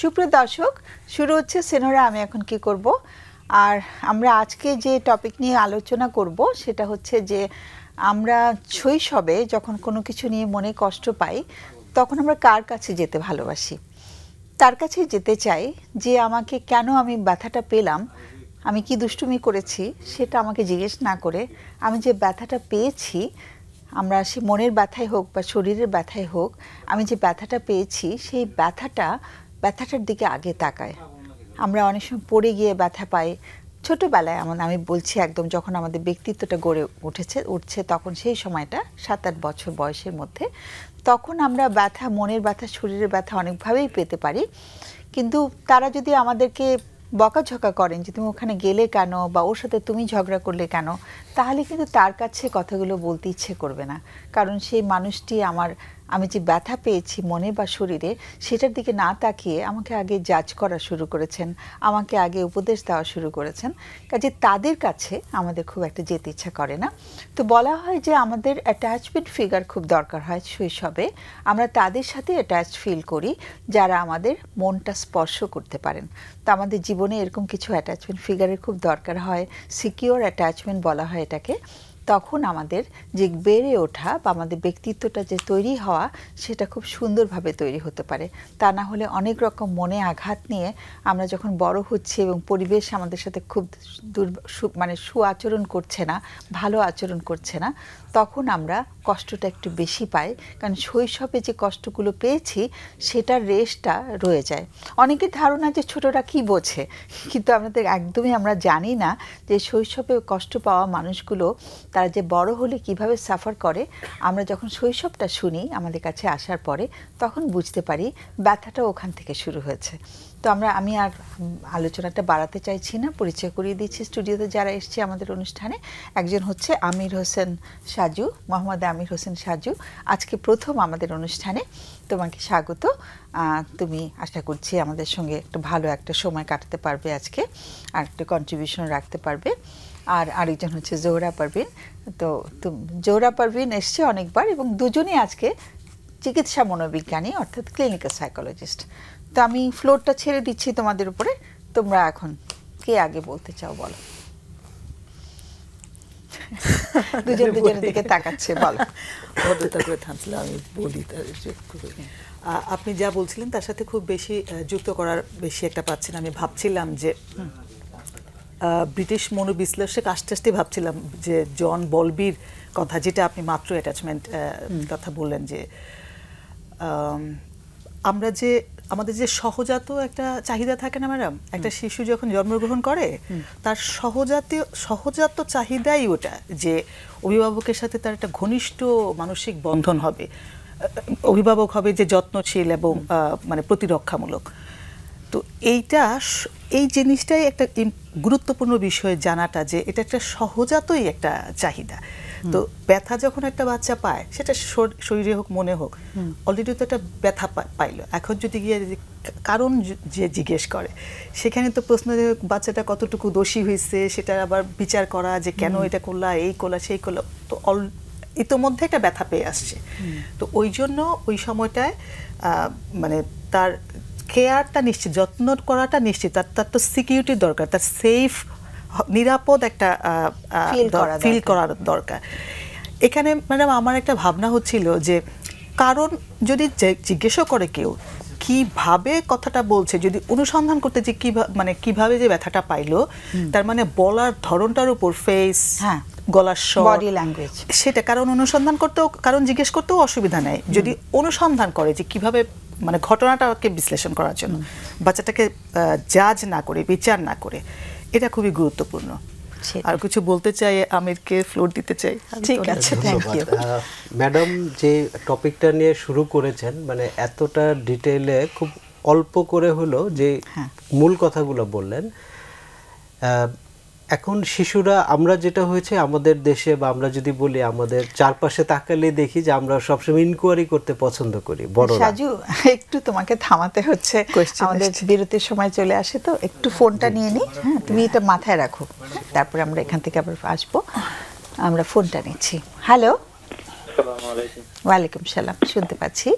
সুপ্রিয় দর্শক, শুরু হচ্ছে সিনোরা আমি এখন কি করব। আর আমরা আজকে যে টপিক নিয়ে আলোচনা করব সেটা হচ্ছে যে আমরা শৈশবে যখন কোনো কিছু নিয়ে মনে কষ্ট পাই তখন আমরা কার কাছে যেতে ভালোবাসি? তার কাছে যেতে চাই যে আমাকে কেন আমি ব্যথাটা পেলাম, আমি কি দুষ্টুমি করেছি সেটা আমাকে জিজ্ঞেস না করে আমি যে ব্যথাটা পেয়েছি, আমরা সে মনের ব্যথাই হোক বা শরীরের ব্যথাই হোক, আমি যে ব্যথাটা পেয়েছি সেই ব্যথাটার দিকে আগে তাকায়। আমরা অনেক সময় পড়ে গিয়ে ব্যথা পাই ছোটোবেলায়, আমি বলছি একদম যখন আমাদের ব্যক্তিত্বটা গড়ে উঠছে তখন সেই সময়টা 7-8 বছর বয়সের মধ্যে, তখন আমরা ব্যথা, মনের ব্যথা, শরীরের ব্যথা অনেকভাবেই পেতে পারি। কিন্তু তারা যদি আমাদেরকে বকাঝকা করেন যে তুমি ওখানে গেলে কেন বা ওর সাথে তুমি ঝগড়া করলে কেন, তাহলে কিন্তু তার কাছে কথাগুলো বলতে ইচ্ছে করবে না। কারণ সেই মানুষটি আমি যে ব্যথা পেয়েছি মনে বা শরীরে সেটার দিকে না তাকিয়ে আমাকে আগে জাজ করা শুরু করেছেন, আমাকে আগে উপদেশ দেওয়া শুরু করেছেন। কাজে তাদের কাছে আমাদের খুব একটা যেতে ইচ্ছা করে না। তো বলা হয় যে আমাদের অ্যাটাচমেন্ট ফিগার খুব দরকার হয় শৈশবে। আমরা তাদের সাথে অ্যাটাচড ফিল করি যারা আমাদের মনটা স্পর্শ করতে পারেন। তো আমাদের জীবনে এরকম কিছু অ্যাটাচমেন্ট ফিগারের খুব দরকার হয়, সিকিউর অ্যাটাচমেন্ট বলা হয় এটাকে। তখন আমাদের যে বেড়ে ওঠা বা আমাদের ব্যক্তিত্বটা যে তৈরি হওয়া সেটা খুব সুন্দরভাবে তৈরি হতে পারে। তা না হলে অনেক রকম মনে আঘাত নিয়ে আমরা যখন বড় হচ্ছি এবং পরিবেশ আমাদের সাথে খুব সুআচরণ করছে না, ভালো আচরণ করছে না, তখন আমরা কষ্টটা একটু বেশি পাই। কারণ শৈশবে যে কষ্টগুলো পেয়েছি সেটার রেশটা রয়ে যায়। অনেকের ধারণা যে ছোটরা কি বোঝে, কিন্তু একদমই আমরা জানি না যে শৈশবে কষ্ট পাওয়া মানুষগুলো তারা যে বড় হলে কিভাবে সাফার করে। আমরা যখন শৈশবটা শুনি আমাদের কাছে আসার পরে তখন বুঝতে পারি ব্যথাটা ওখান থেকে শুরু হয়েছে। তো আমি আর আলোচনাটা বাড়াতে চাইছি না, পরিচয় করিয়ে দিচ্ছি স্টুডিওতে যারা এসছে আমাদের অনুষ্ঠানে। একজন হচ্ছে আমির হোসেন সাজু, মোহাম্মদ আমির হোসেন সাজু, আজকে প্রথম আমাদের অনুষ্ঠানে। তোমাকে স্বাগত। তুমি আশা করছি আমাদের সঙ্গে একটা ভালো একটা সময় কাটাতে পারবে আজকে, আর একটা কন্ট্রিবিউশন রাখতে পারবে। আর আরেকজন হচ্ছে জোহরা পারভিন। তো জোহরা পারভিন এসছে অনেকবার এবং দুজনেই আজকে চিকিৎসা মনোবিজ্ঞানী অর্থাৎ ক্লিনিক্যাল সাইকোলজিস্ট। তো আমি ফ্লোরটা ছেড়ে দিচ্ছি তোমাদের উপরে। তোমরা এখন কে আগে বলতে চাও বলো। দুজনের দিকে তাকাচ্ছে, বলো। আমি বলি। আপনি যা বলছিলেন তার সাথে খুব বেশি যুক্ত করার বেশি একটা পাচ্ছি না। আমি ভাবছিলাম যে ব্রিটিশ মনোবিশ্লেষক আস্তে আস্তে ভাবছিলাম যে জন বলবির কথা, যেটা আপনি মাত্র অ্যাটাচমেন্ট কথা বললেন, যে আমরা যে আমাদের যে সহজাত একটা চাহিদা থাকে না ম্যাডাম, একটা শিশু যখন জন্মগ্রহণ করে তার সহজাত চাহিদাই ওটা যে অভিভাবকের সাথে তার একটা ঘনিষ্ঠ মানসিক বন্ধন হবে, অভিভাবক হবে যে যত্নশীল এবং প্রতিরক্ষামূলক। তো এই জিনিসটাই একটা গুরুত্বপূর্ণ বিষয় জানাটা, যে এটা একটা সহজাতই একটা চাহিদা। তো ব্যথা যখন একটা বাচ্চা পায়, সেটা শরীরে হোক মনে হোক, অলরেডি তো একটা ব্যথা পাইলো। এখন যদি গিয়ে কারণ যে জিজ্ঞেস করে, সেখানে তো প্রশ্ন যে বাচ্চাটা কতটুকু দোষী হয়েছে সেটা আবার বিচার করা, যে কেন এটা করলা, এই করলা, সেই করলা, তো ইতোমধ্যে একটা ব্যথা পেয়ে আসছে। তো ওই জন্য ওই সময়টায় তার কেয়ারটা নিশ্চিত, যত্ন করাটা নিশ্চিত, তার তো সিকিউরিটি দরকার, তার সেফ নিরাপদ একটা ফিল করার দরকার। এখানে ম্যাডাম আমার একটা ভাবনা হচ্ছিল যে কারণ যদি জিজ্ঞেসও করে কেউ কিভাবে কথাটা বলছে, যদি অনুসন্ধান করতে যে কিভাবে যে ব্যথাটা পাইলো, তার বলার ধরনটার উপর, ফেস, গলার স্বর, বডি ল্যাঙ্গুয়েজ, সেটা কারণ অনুসন্ধান করতেও, কারণ জিজ্ঞেস করতেও অসুবিধা নেই যদি অনুসন্ধান করে যে কিভাবে ঘটনাটাকে বিশ্লেষণ করার জন্য, বাচ্চাটাকে জাজ না করে, বিচার না করে। এটা খুবই গুরুত্বপূর্ণ। আর কিছু বলতে চাই, আমিরকে ফ্লোর দিতে চাই। ঠিক আছে, থ্যাংক ইউ ম্যাডাম। যে টপিকটা নিয়ে শুরু করেছেন, এতটা ডিটেইলে খুব অল্প করে হলো যে মূল কথাগুলো বললেন। এখন শিশুরা, আমরা যেটা হয়েছে আমাদের দেশে, বা আমরা যদি বলি আমাদের চারপাশে তাকালে দেখি যে আমরা সবসময় ইনকোয়ারি করতে পছন্দ করি। সাজু, একটু তোমাকে থামাতে হচ্ছে, আমাদের বিরতির সময় চলে আসে, তো একটু ফোনটা নিয়ে নিই। হ্যাঁ, তুমি এটা মাথায় রাখো, তারপরে আমরা এখান থেকে আবার আসবো। আমরা ফোনটা নিচ্ছি। হ্যালো, ওয়ালাইকুম সালাম, শুনতে পাচ্ছি।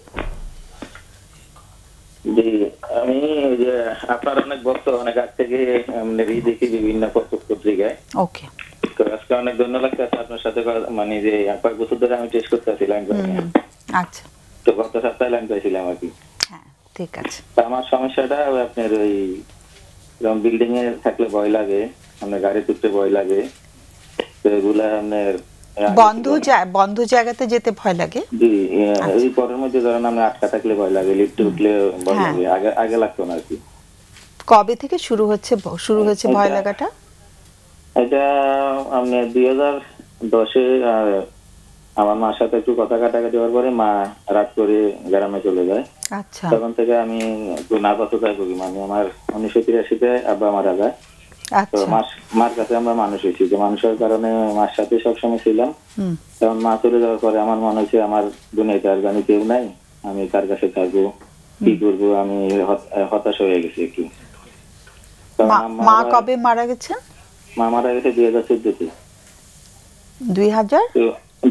আমি যে আপনার অনেক ভক্ত অনেক আগ থেকে দেখি বিভিন্ন পত্রিকায়। ওকে, তো আজকে অনেক ধন্যবাদ লাগতেছে আপনার সাথে মানে যে কয়েক বছর ধরে আমি টেস্ট করতেছি লাইন পাই। আচ্ছা, তো গত সপ্তাহে লাইন পাইছিলাম আর কি। হ্যাঁ ঠিক আছে। আমার সমস্যাটা আপনার ওই বিল্ডিং এ থাকলে ভয় লাগে, আপনার গাড়ি তুলতে ভয় লাগে, তো এগুলা আপনার বন্ধ জায়গাতে যেতে ভয় লাগে। জি, এই পরের মধ্যে ধরেন আমরা আটকা থাকলে ভয় লাগে, লিফটে উঠলে ভয় লাগে, আগে লাগতো না আর কি। কবে থেকে শুরু হয়েছে ভয় লাগাটা? এটা আমি 2010-এ আমার মার সাথে একটু কথা কাটাকাটি হওয়ার পরে মা রাত করে গ্রামে চলে যায়। আচ্ছা, তখন থেকে আমি একটু নার্ভাসতায় ভুগি। মানে আমার 1983-তে আব্বা মারা যায়। তো মার কাছে আমরা মানুষ হয়েছি, যে মানুষের কারণে মার সাথে সবসময় ছিলাম। তখন মা চলে যাওয়ার পরে আমার মনে হচ্ছে আমার দুনিয়াতে আর জানি কেউ নাই, আমি কার কাছে থাকবো, কি করবো, আমি হতাশ হয়ে গেছি একটু। মা কবে মারা গেছেন? মা মারা গেছে 2014-তে।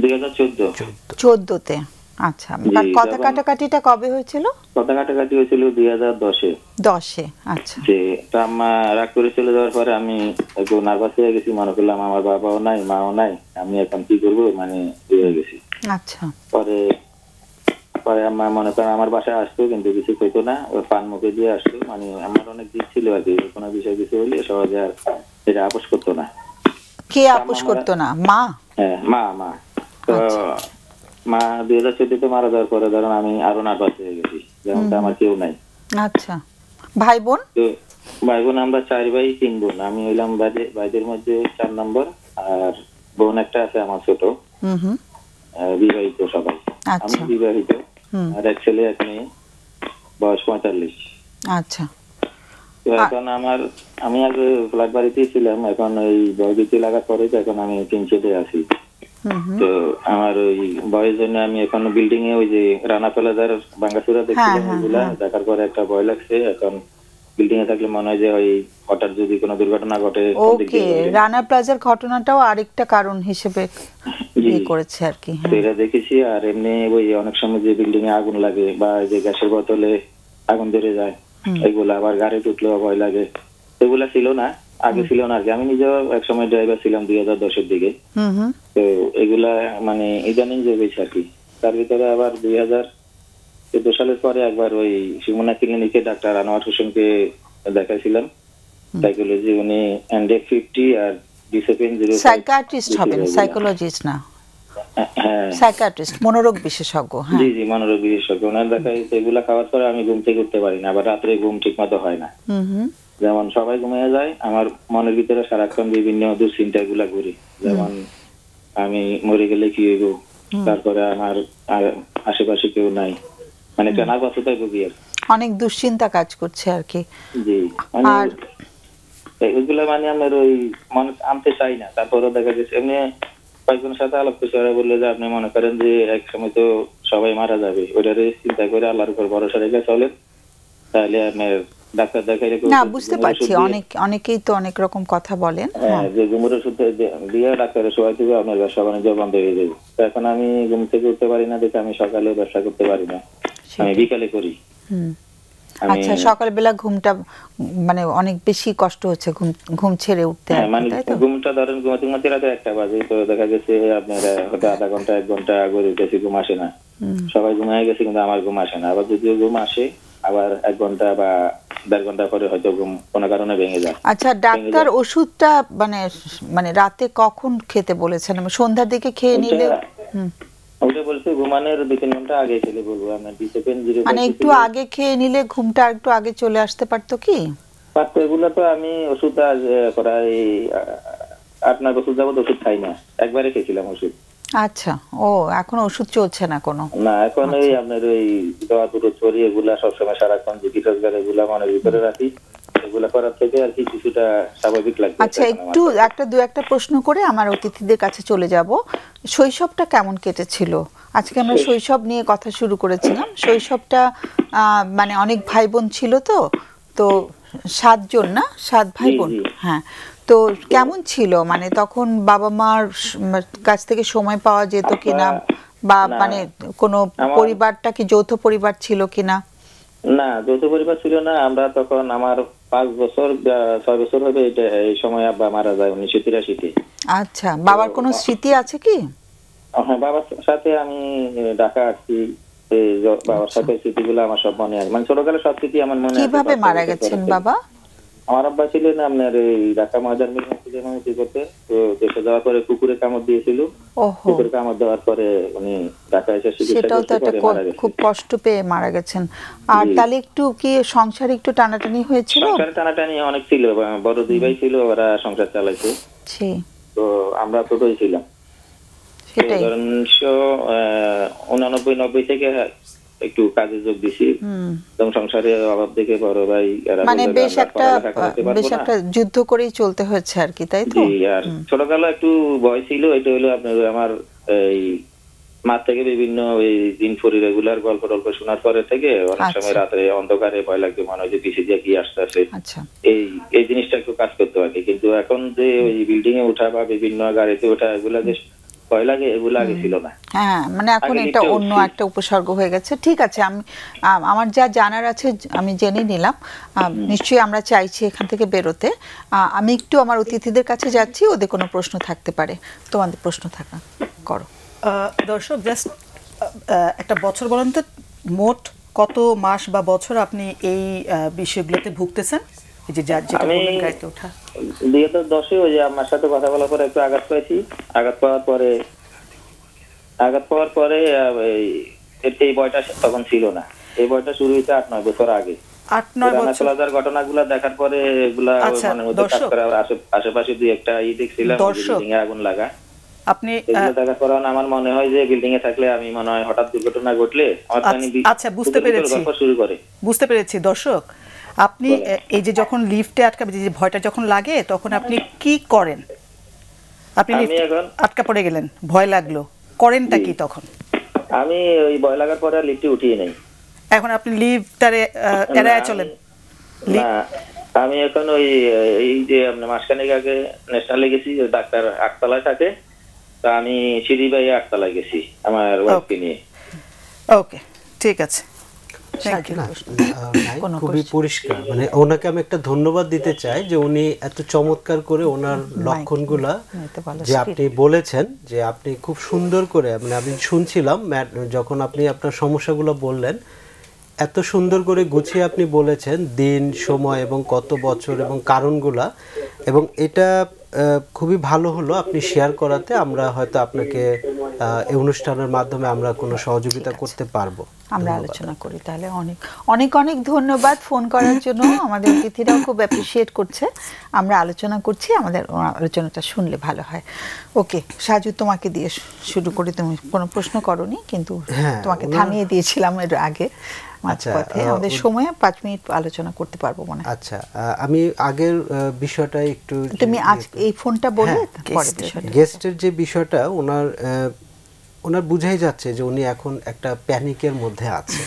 2014-তে? আচ্ছা, কথা কাটাকাটিটা কবে হয়েছিল? কথা কাটাকাটি হয়েছিল 2010-এ। আচ্ছা, যে আম্মা রাগ করে চলে যাওয়ার পরে আমি একটু নার্ভাস হয়ে গেছি, মনে করলাম আমার বাবাও নাই, মাও নাই, আমি এখন কি করবো, মানে হয়ে গেছি। আচ্ছা, পরে আম্মা মনে করেন আমার বাসায় আসতো, কিন্তু কিছু কইতো না, ওই পান মুখে দিয়ে আসতো। মানে আমার অনেক দিক ছিল আর কি, কোনো বিষয় কিছু হইলে সহজে আর এটা আপোষ করতো না। কে আপোষ করতো না? মা? হ্যাঁ, মা। তো মা 2014-তে মারা যাওয়ার পরে ধরেন আমি আরো নার্ভাস হয়ে গেছি, যেমন আমার কেউ নাই। আচ্ছা, ভাই বোন? ভাই বোন আমরা 4 ভাই 3 বোন। আমি হইলাম ভাইদের মধ্যে 4 নম্বর, আর বোন একটা আছে আমার ছোট, বিবাহিত সবাই। আমি বিবাহিত, আর এক ছেলে এক মেয়ে, বয়স 45। আচ্ছা, তো এখন আমি আগে ফ্ল্যাট বাড়িতেই ছিলাম, এখন ওই বয়বিতে লাগার পরে এখন আমি 3 ছেলে আছি। তো আমার ওই বয়ের জন্য আমি এখন বিল্ডিং এ ওই যে রানা প্লাজার ভাঙাচুরা দেখছিলাম, ওইগুলা দেখার পরে একটা ভয় লাগছে। এখন বিল্ডিং এ থাকলে মনে হয় যে ওই হঠাৎ যদি কোনো দুর্ঘটনা ঘটে। ওকে, রানা প্লাজার ঘটনাটাও আরেকটা কারণ হিসেবে করেছে আর কি। এটা দেখেছি। আর এমনি ওই অনেক সময় যে বিল্ডিং এ আগুন লাগে বা যে গ্যাসের বোতলে আগুন ধরে যায়, এগুলা আবার গাড়ি উঠলেও ভয় লাগে। এগুলা ছিল না, আগে ছিল না আর কি। আমি নিজেও একসময় ড্রাইভার ছিলাম 2010-এর দিকে। তো এগুলা মানে ইদানিং যে হয়েছে আর কি। তার ভিতরে আবার 2014 সালের পরে একবার ওই সুমনা ক্লিনিকে ডাক্তার আনোয়ার হোসেনকে দেখাইছিলাম, সাইকোলজি। উনি এন্ডেক 50 আর ডিসেপিন 0 সাইকিয়াট্রিস্ট হবেন, সাইকোলজিস্ট না। হ্যাঁ, সাইকিয়াট্রিস্ট, মনোরোগ বিশেষজ্ঞ। হ্যাঁ, জি, মনোরোগ বিশেষজ্ঞ। ওনার দেখাই এগুলা খাওয়ার পরে আমি ঘুম থেকে উঠতে পারি না, আবার রাত্রে ঘুম ঠিক মতো হয় না। যেমন সবাই ঘুমিয়ে যায়, আমার মনের ভিতরে সারাক্ষণ বিভিন্ন দুশ্চিন্তা গুলা ঘুরে। যেমন আমি মরে গেলে কি হইব, তারপরে আমার আশেপাশে কেউ নাই, মানে জানা বাসতায় ভুগি আর অনেক দুশ্চিন্তা কাজ করছে আর কি। জি, আর এগুলা মানে আমার ওই মনে আনতে চাই না। তারপরে দেখা গেছে এমনি কয়েকজনের সাথে আলাপ করছে, ওরা বললে যে আপনি মনে করেন যে এক সময় তো সবাই মারা যাবে, ওইটারে চিন্তা করে আল্লাহর উপর ভরসা রেখে চলেন, তাহলে আপনার ডাক্তার দেখাইলে না। বুঝতে পারছি, অনেকেই তো অনেক রকম কথা বলেন। হ্যাঁ, যে ঘুমের ওষুধ দিয়ে ডাক্তারের সবাই থেকে আপনার ব্যবসা বাণিজ্য বন্ধ হয়ে যাবে। এখন আমি ঘুম থেকে উঠতে পারি না দেখে আমি সকালে ব্যবসা করতে পারি না, আমি বিকালে করি। আচ্ছা, সকালবেলা ঘুমটা মানে অনেক বেশি কষ্ট হচ্ছে, ঘুম ছেড়ে উঠতে। মানে ঘুমটা ধরেন ঘুমাতে রাতে 1টা বাজে, তো দেখা গেছে আপনার হয়তো আধা ঘন্টা 1 ঘন্টা আগে উঠেছি, ঘুম আসে না। সবাই ঘুমিয়ে গেছে কিন্তু আমার ঘুম আসে না। আবার যদিও ঘুম আসে, আবার 1 ঘন্টা বা 1.5 ঘন্টা পরে হয়তো ঘুম কোনো কারণে ভেঙে যায়। আচ্ছা, ডাক্তার ওষুধটা মানে রাতে কখন খেতে বলেছেন? সন্ধ্যার দিকে খেয়ে নিলে? ওটা বলছে ঘুমানোর 2-3 ঘন্টা আগে খেলে বলবো। আমরা ডিসেপিন 0 মানে একটু আগে খেয়ে নিলে ঘুমটা একটু আগে চলে আসতে পারতো কি? পারতো। এগুলো তো আমি ওষুধ প্রায় 8-9 বছর যাবত ওষুধ খাই না, একবারে খেয়েছিলাম ওষুধ। আচ্ছা, ও এখন ওষুধ চলছে না কোনো? না, এখন ওই আপনার ওই দোয়া দুটো চড়ি এগুলা সবসময় সারাক্ষণ যে গিটার এগুলা মনের ভিতরে রাখি, এগুলা করার থেকে আর কি কিছুটা স্বাভাবিক লাগছে। আচ্ছা, একটু একটা প্রশ্ন করে আমার অতিথিদের কাছে চলে যাব। শৈশবটা কেমন কেটেছিল? আজকে আমরা শৈশব নিয়ে কথা শুরু করেছিলাম। শৈশবটা মানে অনেক ভাই বোন ছিল, তো 7 জন না, 7 ভাই বোন। হ্যাঁ, তো কেমন ছিল? মানে তখন বাবা মার কাছ থেকে সময় পাওয়া যেত কিনা, বা মানে কোনো পরিবারটা কি যৌথ পরিবার ছিল কিনা? না, যৌথ পরিবার ছিল না। আমরা তখন আমার 5 বছর 6 বছর হবে এই সময় আব্বা মারা যায় 1983-তে। আচ্ছা, বাবার কোনো স্মৃতি আছে কি? হ্যাঁ, বাবার সাথে আমি ঢাকা আসছি। বাবার সাথে স্মৃতিগুলো আমার সব মনে আছে, মানে ছোটকালের সব স্মৃতি আমার মনে আছে। কিভাবে মারা গেছেন বাবা? আমার আব্বা ছিলেন আপনার এই ঢাকা ময়দান মিল মসজিদে করতে, তো দেশে যাওয়ার পরে কুকুরে কামড় দিয়েছিল। কুকুরে কামড় দেওয়ার পরে উনি ঢাকা এসে চিকিৎসা করতে খুব কষ্ট পেয়ে মারা গেছেন। আর তাহলে একটু কি সংসারে একটু টানাটানি হয়েছিল? সংসারে টানাটানি অনেক ছিল, বড় 2 ভাই ছিল, ওরা সংসার চালাইছে। তো আমরা ছোটই ছিলাম। সেটাই 89-90 থেকে একটু কাজে যোগ দিছি, এবং সংসারের অভাব দেখে বড় ভাই মানে বেশ একটা যুদ্ধ করেই চলতে হয়েছে আর কি, তাই তো? আর ছোটকালে একটু ভয় ছিল, এটা হলো আপনার আমার এই মা থেকে বিভিন্ন ওই দিনফরি রেগুলার গল্প টল্প শোনার পরে থেকে অনেক সময় রাতে অন্ধকারে ভয় লাগতো, মনে হয় যে পিছিয়ে দিয়ে কি আসতেছে, এই জিনিসটা একটু কাজ করতে পারে। কিন্তু এখন যে ওই বিল্ডিং এ ওঠা বা বিভিন্ন গাড়িতে ওঠা এগুলা যে ভয় লাগে, এগুলো আগে ছিল না। হ্যাঁ, মানে এখন এটা অন্য একটা উপসর্গ হয়ে গেছে। ঠিক আছে, আমি আমার যা জানার আছে আমি জেনে নিলাম। নিশ্চয়ই আমরা চাইছি এখান থেকে বেরোতে। আমি একটু আমার অতিথিদের কাছে যাচ্ছি, ওদের কোনো প্রশ্ন থাকতে পারে, তোমাদের প্রশ্ন থাকা করো। দর্শক, জাস্ট একটা বছর বলেন তো, মোট কত মাস বা বছর আপনি এই বিষয়গুলোতে ভুগতেছেন? এই যে যেটা বললেন গাড়িতে ওঠা। 2010-এ ওই যে আমার সাথে কথা বলার পরে একটু আঘাত পেয়েছি। আঘাত পাওয়ার পরে এই বয়টা তখন ছিল না। এই বয়টা শুরু হয়েছে 8-9 বছর আগে। 8-9 বছর ঘটনাগুলো দেখার পরে এগুলা মনের মধ্যে কাজ করে। আশেপাশে 2-1টা দেখছিলাম, বিল্ডিং এ আগুন লাগা। আপনি দেখার পরে আমার মনে হয় যে বিল্ডিং এ থাকলে আমি মনে হয় হঠাৎ দুর্ঘটনা ঘটলে আচ্ছা, বুঝতে পেরেছি। দর্শক, আপনি এই যে যখন লিফটে আটকা যে ভয়টা যখন লাগে, তখন আপনি কি করেন? আপনি আটকা পড়ে গেলেন, ভয় লাগলো, করেনটা কি তখন? আমি ওই ভয় লাগার পরে লিফটে উঠিয়ে নেই। এখন আপনি লিফটারে এড়ায় চলেন? না, আমি এখন ওই এই যে আপনার মাসখানেক আগে ন্যাশনালে গেছি, ডাক্তার 8 তলায় থাকে, তা আমি সিঁড়ি বাইয়ে 8 তলায় গেছি আমার ওয়াইফকে নিয়ে। ওকে, ঠিক আছে। খুবই পরিষ্কার, মানে ওনাকে আমি একটা ধন্যবাদ দিতে চাই যে উনি এত চমৎকার করে ওনার লক্ষণগুলা যে আপনি বলেছেন, যে আপনি খুব সুন্দর করে, মানে আমি শুনছিলাম যখন আপনি আপনার সমস্যাগুলো বললেন, এত সুন্দর করে গুছিয়ে আপনি বলেছেন দিন, সময় এবং কত বছর এবং কারণগুলা, এবং এটা খুবই ভালো হলো আপনি শেয়ার করাতে। আমরা হয়তো আপনাকে এই অনুষ্ঠানের মাধ্যমে আমরা কোনো সহযোগিতা করতে পারবো। আমরা আলোচনা করি তাহলে। অনেক অনেক অনেক ধন্যবাদ ফোন করার জন্য। আমাদের অতিথিরাও খুব অ্যাপ্রিশিয়েট করছে। আমরা আলোচনা করছি, আমাদের আলোচনাটা শুনলে ভালো হয়। ওকে সাজু, তোমাকে দিয়ে শুরু করি। তুমি কোনো প্রশ্ন করোনি, কিন্তু তোমাকে থামিয়ে দিয়েছিলাম এর আগে। আচ্ছা, আমাদের সময়ে 5 মিনিট আলোচনা করতে পারবো মনে হয়। আচ্ছা, আমি আগের বিষয়টা একটু, তুমি আজ এই ফোনটা বলে পরে বিষয়টা, গেস্টের যে বিষয়টা, ওনার বুঝাই যাচ্ছে যে উনি এখন একটা প্যানিকের মধ্যে আছে।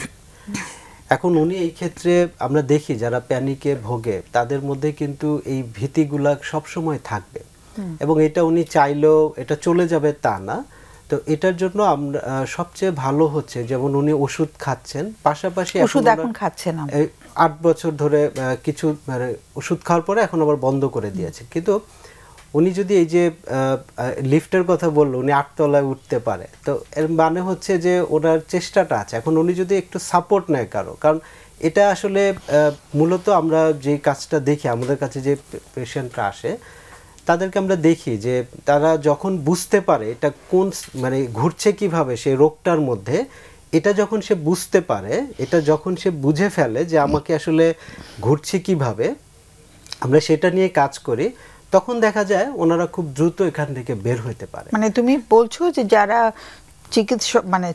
এখন উনি এই ক্ষেত্রে আমরা দেখি যারা প্যানিকে ভোগে তাদের মধ্যে কিন্তু এই ভীতিগুলা সব সময় থাকবে, এবং এটা উনি চাইলেও এটা চলে যাবে তা না। তো এটার জন্য আমরা সবচেয়ে ভালো হচ্ছে, যেমন উনি ওষুধ খাচ্ছেন, পাশাপাশি ওষুধ এখন খাচ্ছেন 8 বছর ধরে, কিছু মানে ওষুধ খাওয়ার পরে এখন আবার বন্ধ করে দিয়েছে। কিন্তু উনি যদি এই যে লিফটের কথা বললো, উনি 8 তলায় উঠতে পারে, তো এর মানে হচ্ছে যে ওনার চেষ্টাটা আছে। এখন উনি যদি একটু সাপোর্ট নেয় কারণ এটা আসলে মূলত আমরা যে কাজটা দেখি, আমাদের কাছে যে পেশেন্টরা আসে তাদেরকে আমরা দেখি যে তারা যখন বুঝতে পারে এটা কোন মানে ঘুরছে কিভাবে সেই রোগটার মধ্যে, এটা যখন সে বুঝতে পারে, এটা যখন সে বুঝে ফেলে যে আমাকে আসলে ঘুরছে কিভাবে, আমরা সেটা নিয়ে কাজ করি, তখন দেখা যায় ওনারা খুব দ্রুত এখান থেকে বের হইতে পারে। মানে তুমি বলছো যে যারা চিকিৎসক, মানে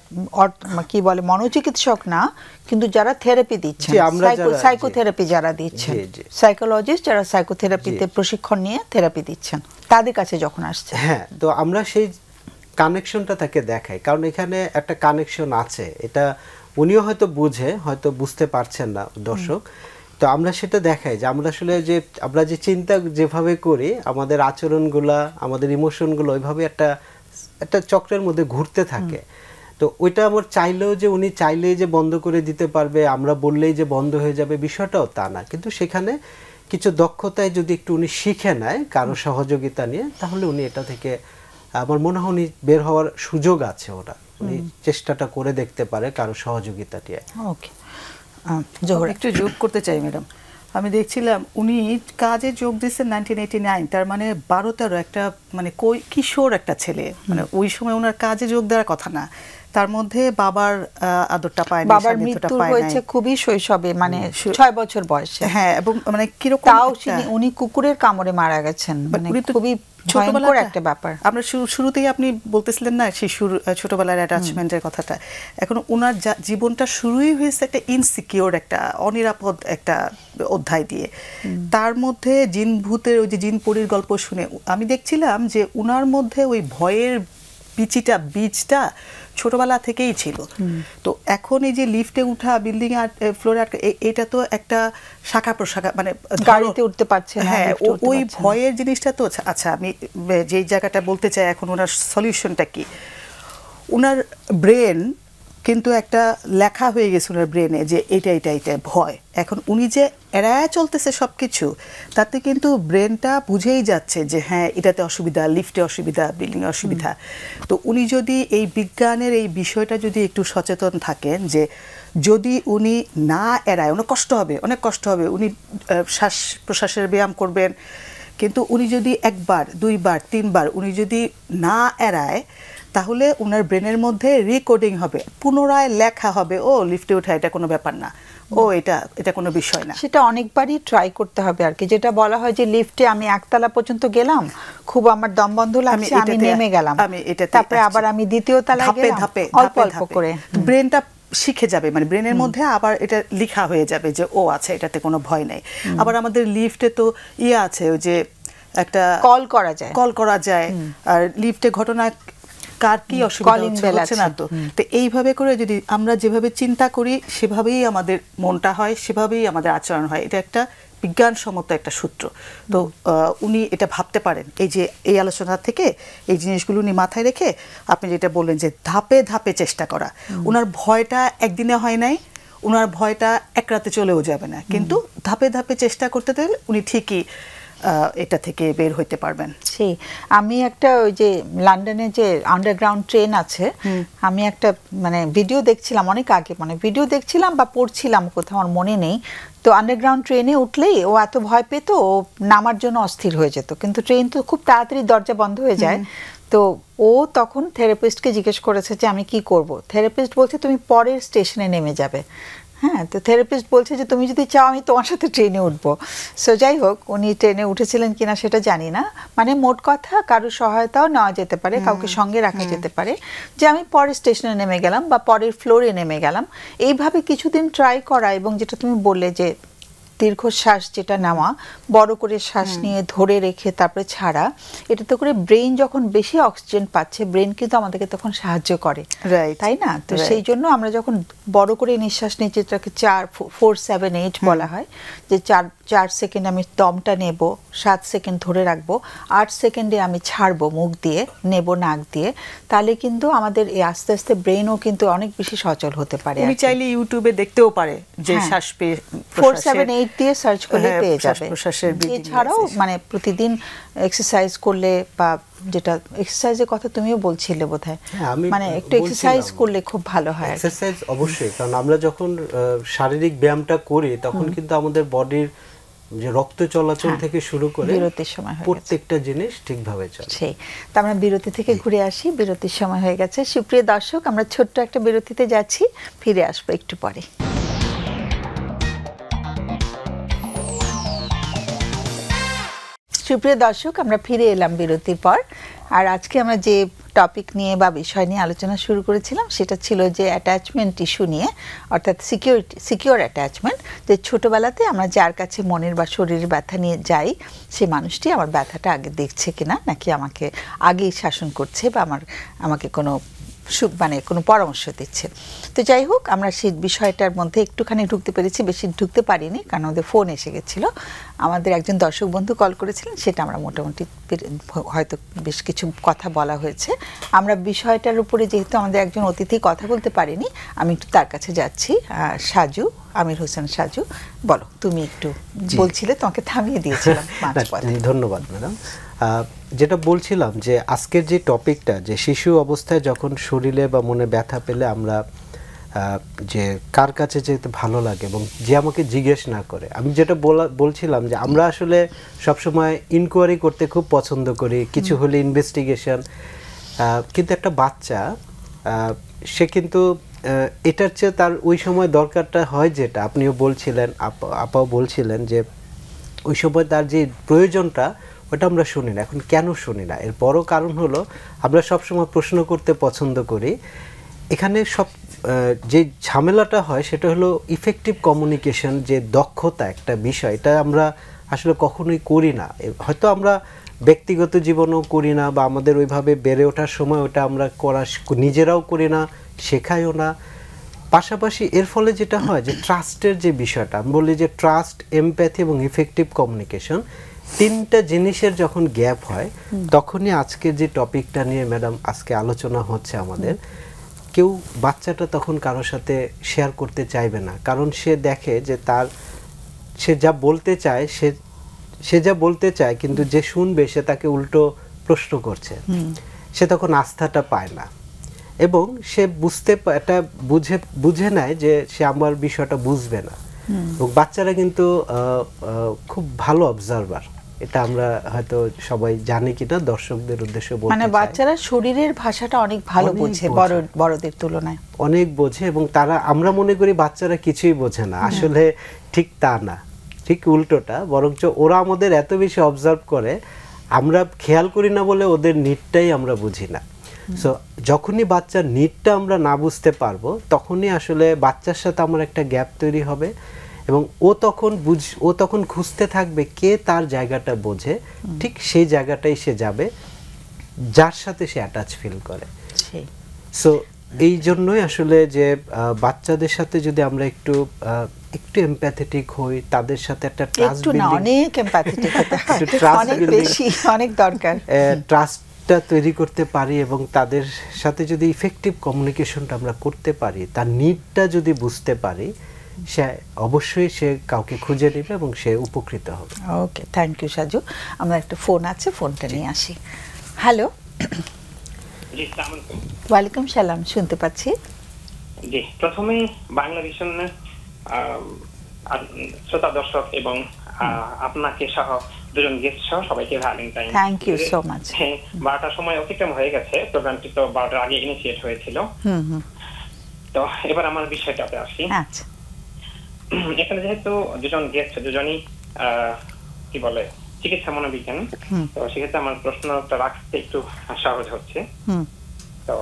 কি বলে, মনোচিকিৎসক না, কিন্তু যারা থেরাপি দিচ্ছেন, সাইকোথেরাপি যারা দিচ্ছেন, সাইকোলজিস্ট যারা সাইকোথেরাপিতে প্রশিক্ষণ নিয়ে থেরাপি দিচ্ছেন, তাদের কাছে যখন আসছে, হ্যাঁ, তো আমরা সেই কানেকশনটা তাকে দেখাই, কারণ এখানে একটা কানেকশন আছে। এটা উনিও হয়তো বুঝে, হয়তো বুঝতে পারছেন না দর্শক। তো আমরা সেটা দেখাই যে আমরা আসলে যে আমরা যে চিন্তা যেভাবে করি, আমাদের আচরণগুলা, আমাদের ইমোশনগুলো ওইভাবে একটা চক্রের মধ্যে ঘুরতে থাকে। তো তো ওইটা আমার চাইলেও যে উনি চাইলেই যে বন্ধ করে দিতে পারবে, আমরা বললেই যে বন্ধ হয়ে যাবে, বিষয়টাও তা না। কিন্তু সেখানে কিছু দক্ষতায় যদি একটু উনি শিখে নেয় কারো সহযোগিতা নিয়ে, তাহলে উনি এটা থেকে আমার মনে হয় উনি বের হওয়ার সুযোগ আছে। ওরা উনি চেষ্টাটা করে দেখতে পারে কারো সহযোগিতা নিয়ে। ওকে, জোহর একটু যোগ করতে চাই ম্যাডাম। আমি দেখছিলাম উনি কাজে যোগ দিয়েছেন 1989, তার মানে 12-13 একটা মানে কিশোর একটা ছেলে, মানে ওই সময় ওনার কাজে যোগ দেওয়ার কথা না। তার মধ্যে বাবার আদরটা পায় না, বাবার মৃত্যু হয়েছে খুবই শৈশবে, মানে 6 বছর বয়সে। হ্যাঁ, এবং মানে কিরকম তাও উনি কুকুরের কামড়ে মারা গেছেন, মানে খুবই ছোটবেলার একটা ব্যাপার। আমরা শুরুতেই আপনি বলতেছিলেন না শিশুর ছোটবেলার অ্যাটাচমেন্টের কথাটা, এখন ওনার জীবনটা শুরুই হয়েছে একটা ইনসিকিউর, একটা অনিরাপদ একটা অধ্যায় দিয়ে। তার মধ্যে জিন ভূতের ওই যে জিন পরীর গল্প শুনে আমি দেখছিলাম যে উনার মধ্যে ওই ভয়ের বীজটা ছোটবেলা থেকেই ছিল। তো এখন এই যে লিফটে উঠা, বিল্ডিং এ ফ্লোরে আটকা, এটা তো একটা শাখা প্রশাখা, মানে গাড়িতে উঠতে পারছে না। হ্যাঁ, ওই ভয়ের জিনিসটা তো। আচ্ছা, আমি যেই জায়গাটা বলতে চাই এখন, ওনার সলিউশনটা কি? ওনার ব্রেন কিন্তু একটা লেখা হয়ে গেছে ওনার ব্রেনে যে এটা ভয়। এখন উনি যে এড়ায় চলতেছে সবকিছু, তাতে কিন্তু ব্রেনটা বুঝেই যাচ্ছে যে হ্যাঁ এটাতে অসুবিধা, লিফটে অসুবিধা, বিল্ডিংয়ে অসুবিধা। তো উনি যদি এই বিজ্ঞানের এই বিষয়টা যদি একটু সচেতন থাকেন, যে যদি উনি না এড়ায়, ওনার কষ্ট হবে, অনেক কষ্ট হবে, উনি শ্বাস প্রশ্বাসের ব্যায়াম করবেন, কিন্তু উনি যদি 1 বার 2 বার 3 বার উনি যদি না এড়ায়, তাহলে ওনার ব্রেনের মধ্যে রেকর্ডিং হবে, পুনরায় লেখা হবে, ও লিফটে ওঠা এটা কোনো ব্যাপার না, ও এটা কোনো বিষয় না। সেটা অনেকবারই ট্রাই করতে হবে আর কি। যেটা বলা হয় যে লিফটে আমি 1 তলা পর্যন্ত গেলাম, খুব আমার দম বন্ধ লাগছে, আমি নেমে গেলাম, তারপরে আবার আমি 2য় তলায় গেলাম, অল্প অল্প করে ব্রেনটা শিখে যাবে, মানে ব্রেনের মধ্যে আবার এটা লেখা হয়ে যাবে যে ও আচ্ছা এটাতে কোনো ভয় নেই। আবার আমাদের লিফটে তো আছে, ওই যে একটা কল করা যায়, আর লিফটে ঘটনা কার কি অসুবিধা হচ্ছে না। তো এইভাবে করে যদি আমরা যেভাবে চিন্তা করি সেভাবেই আমাদের মনটা হয়, সেভাবেই আমাদের আচরণ হয়। এটা একটা বিজ্ঞানসম্মত একটা সূত্র। তো উনি এটা ভাবতে পারেন, এই যে এই আলোচনা থেকে এই জিনিসগুলো উনি মাথায় রেখে, আপনি যেটা বললেন যে ধাপে ধাপে চেষ্টা করা। ওনার ভয়টা একদিনে হয় নাই, ওনার ভয়টা এক রাতে চলেও যাবে না, কিন্তু ধাপে ধাপে চেষ্টা করতে গেলে উনি ঠিকই এটা থেকে বের হইতে পারবেন। সেই আমি একটা ওই যে লন্ডনে যে আন্ডারগ্রাউন্ড ট্রেন আছে, আমি একটা মানে ভিডিও দেখছিলাম অনেক আগে, মানে ভিডিও দেখছিলাম বা পড়ছিলাম কোথাও, আমার মনে নেই। তো আন্ডারগ্রাউন্ড ট্রেনে উঠলেই ও এত ভয় পেত, ও নামার জন্য অস্থির হয়ে যেত, কিন্তু ট্রেন তো খুব তাড়াতাড়ি দরজা বন্ধ হয়ে যায়। তো ও তখন থেরাপিস্টকে জিজ্ঞেস করেছে যে আমি কি করব। থেরাপিস্ট বলছে তুমি পরের স্টেশনে নেমে যাবে। হ্যাঁ, তো থেরাপিস্ট বলছে যে তুমি যদি চাও আমি তোমার সাথে ট্রেনে উঠবো। সো যাই হোক, উনি ট্রেনে উঠেছিলেন কিনা সেটা জানি না। মানে মোট কথা কারোর সহায়তাও নেওয়া যেতে পারে, কাউকে সঙ্গে রাখা যেতে পারে, যে আমি পরের স্টেশনে নেমে গেলাম বা পরের ফ্লোরে নেমে গেলাম। এইভাবে কিছুদিন ট্রাই করা, এবং যেটা তুমি বললে যে দীর্ঘশ্বাস যেটা নেওয়া, বড় করে শ্বাস নিয়ে ধরে রেখে তারপরে ছাড়া, এটাতে করে ব্রেন যখন বেশি অক্সিজেন পাচ্ছে, ব্রেন কিন্তু আমাদেরকে তখন সাহায্য করে, তাই না? তো সেই জন্য আমরা যখন বড় করে নিঃশ্বাস নিই, যেটাকে 4-4-7-8 বলা হয়, যে 4 সেকেন্ড আমি দমটা নেব, 7 সেকেন্ড ধরে রাখবো, 8 সেকেন্ডে আমি ছাড়বো মুখ দিয়ে, নেব নাক দিয়ে, তাহলে কিন্তু আমাদের এই আস্তে আস্তে ব্রেনও কিন্তু অনেক বেশি সচল হতে পারে। উনি চাইলে ইউটিউবে দেখতেও পারে যে শ্বাস 4-7-8 দিয়ে সার্চ করলে পেয়ে যাবে। এছাড়াও মানে প্রতিদিন এক্সারসাইজ করলে, বা যেটা এক্সারসাইজের কথা তুমিও বলছিলে বোধহয়, মানে একটু এক্সারসাইজ করলে খুব ভালো হয়। এক্সারসাইজ অবশ্যই, কারণ আমরা যখন শারীরিক ব্যায়ামটা করি তখন কিন্তু আমাদের বডির যে রক্ত চলাচল থেকে শুরু করে বিরতির সময় প্রত্যেকটা জিনিস ঠিকভাবে চলে। সেই তো আমরা বিরতি থেকে ঘুরে আসি, বিরতির সময় হয়ে গেছে। সুপ্রিয় দর্শক, আমরা ছোট্ট একটা বিরতিতে যাচ্ছি, ফিরে আসবো একটু পরে। সুপ্রিয় দর্শক, আমরা ফিরে এলাম বিরতির পর। আর আজকে আমরা যে টপিক নিয়ে বা বিষয় নিয়ে আলোচনা শুরু করেছিলাম সেটা ছিল যে অ্যাটাচমেন্ট ইস্যু নিয়ে, অর্থাৎ সিকিউর অ্যাটাচমেন্ট। যে ছোটোবেলাতে আমরা যার কাছে মনের বা শরীরের ব্যথা নিয়ে যাই, সে মানুষটি আমার ব্যথাটা আগে দেখছে কিনা, নাকি আমাকে আগেই শাসন করছে, বা আমাকে কোনো মানে কোনো পরামর্শ দিচ্ছে। তো যাই হোক, আমরা সেই বিষয়টার মধ্যে একটুখানি ঢুকতে পেরেছি, বেশি ঢুকতে পারিনি কারণ আমাদের ফোন এসে গেছিলো। আমাদের একজন দর্শক বন্ধু কল করেছিলেন, সেটা আমরা মোটামুটি হয়তো বেশ কিছু কথা বলা হয়েছে। আমরা বিষয়টার উপরে যেহেতু আমাদের একজন অতিথি কথা বলতে পারিনি, আমি একটু তার কাছে যাচ্ছি। সাজু, আমির হোসেন সাজু, বলো, তুমি একটু বলছিলে, তোমাকে থামিয়ে দিয়েছিলাম। ধন্যবাদ ম্যাডাম। যেটা বলছিলাম যে আজকের যে টপিকটা, যে শিশু অবস্থায় যখন শরীরে বা মনে ব্যথা পেলে আমরা যে কার কাছে যেতে ভালো লাগে এবং যে আমাকে জিজ্ঞেস না করে, আমি যেটা বলছিলাম যে আমরা আসলে সবসময় ইনকোয়ারি করতে খুব পছন্দ করি, কিছু হলে ইনভেস্টিগেশন, কিন্তু একটা বাচ্চা সে কিন্তু এটার চেয়ে তার ওই সময় দরকারটা হয়, যেটা আপনিও বলছিলেন, আপাও বলছিলেন, যে ওই সময় তার যে প্রয়োজনটা ওটা আমরা শুনি না। এখন কেন শুনি না? এর বড় কারণ হলো আমরা সবসময় প্রশ্ন করতে পছন্দ করি। এখানে সব যে ঝামেলাটা হয় সেটা হলো ইফেক্টিভ কমিউনিকেশন, যে দক্ষতা একটা বিষয়, এটা আমরা আসলে কখনোই করি না। হয়তো আমরা ব্যক্তিগত জীবনেও করি না, বা আমাদের ওইভাবে বেড়ে ওঠার সময় ওটা আমরা নিজেরাও করি না, শেখাইও না। পাশাপাশি এর ফলে যেটা হয় যে ট্রাস্টের যে বিষয়টা, আমি বলি যে ট্রাস্ট, এমপ্যাথি এবং ইফেক্টিভ কমিউনিকেশন, তিনটা জিনিসের যখন গ্যাপ হয়, তখনই আজকের যে টপিকটা নিয়ে ম্যাডাম আজকে আলোচনা হচ্ছে আমাদের, কেউ বাচ্চাটা তখন কারোর সাথে শেয়ার করতে চাইবে না, কারণ সে দেখে যে সে যা বলতে চায়, সে যা বলতে চায়, কিন্তু যে শুনবে সে তাকে উল্টো প্রশ্ন করছে, সে তখন আস্থাটা পায় না, এবং সে বুঝে নেয় যে সে আমার বিষয়টা বুঝবে না। এবং বাচ্চারা কিন্তু খুব ভালো অবজারভার, এটা আমরা হয়তো সবাই জানি কিনা, দর্শকদের উদ্দেশ্যে বলতে চাই, মানে বাচ্চারা শরীরের ভাষাটা অনেক ভালো বোঝে বড়দের তুলনায়, অনেক বোঝে। এবং আমরা মনে করি বাচ্চারা কিছুই বোঝে না, আসলে ঠিক তা না, ঠিক উল্টোটা। বরঞ্চ ওরা আমাদের এত বেশি অবজার্ভ করে, আমরা খেয়াল করি না বলে ওদের নিডটাই আমরা বুঝি না। সো যখনই বাচ্চার নিডটা আমরা না বুঝতে পারবো, তখনই আসলে বাচ্চার সাথে আমার একটা গ্যাপ তৈরি হবে, এবং ও তখন খুঁজতে থাকবে কে তার জায়গাটা বোঝে, ঠিক সেই জায়গাটাই সে যাবে যার সাথে সে অ্যাটাচ ফিল করে। সো এই জন্যই আসলে যে বাচ্চাদের সাথে যদি আমরা একটু এমপ্যাথেটিক হই, তাদের সাথে একটা ট্রাস্ট বিল্ডিং, অনেক এমপ্যাথেটিক হতে হয়, অনেক বেশি, অনেক দরকার, ট্রাস্টটা তৈরি করতে পারি, এবং তাদের সাথে যদি ইফেক্টিভ কমিউনিকেশনটা আমরা করতে পারি, তার নিডটা যদি বুঝতে পারি, সে অবশ্যই সে কাউকে খুঁজে নেবে এবং সে উপকৃত হবে। ওকে, থ্যাংক ইউ সাজু। আমরা একটা ফোন আছে, ফোনটা নিয়ে আসি। হ্যালো। জি, আসসালামু আলাইকুম। ওয়ালাইকুম সালাম, শুনতে পাচ্ছি। জি, প্রথমেই বাংলা ভিশন শ্রোতা দর্শক এবং আপনাকে সহ দুজন গেস্ট সহ সবাইকে Valentine. Thank you so much. 12টার সময় অতিক্রম হয়ে গেছে, প্রোগ্রামটি তো 12টার আগে ইনিশিয়েট হয়েছিল। তো এবার আমার বিষয়টাতে আসি। আচ্ছা, এখানে যেহেতু দুজন গেস্ট, দুজনই কি বলে চিকিৎসা মনোবিজ্ঞান, তো সেক্ষেত্রে আমার প্রশ্নটা রাখতে একটু সহজ হচ্ছে। তো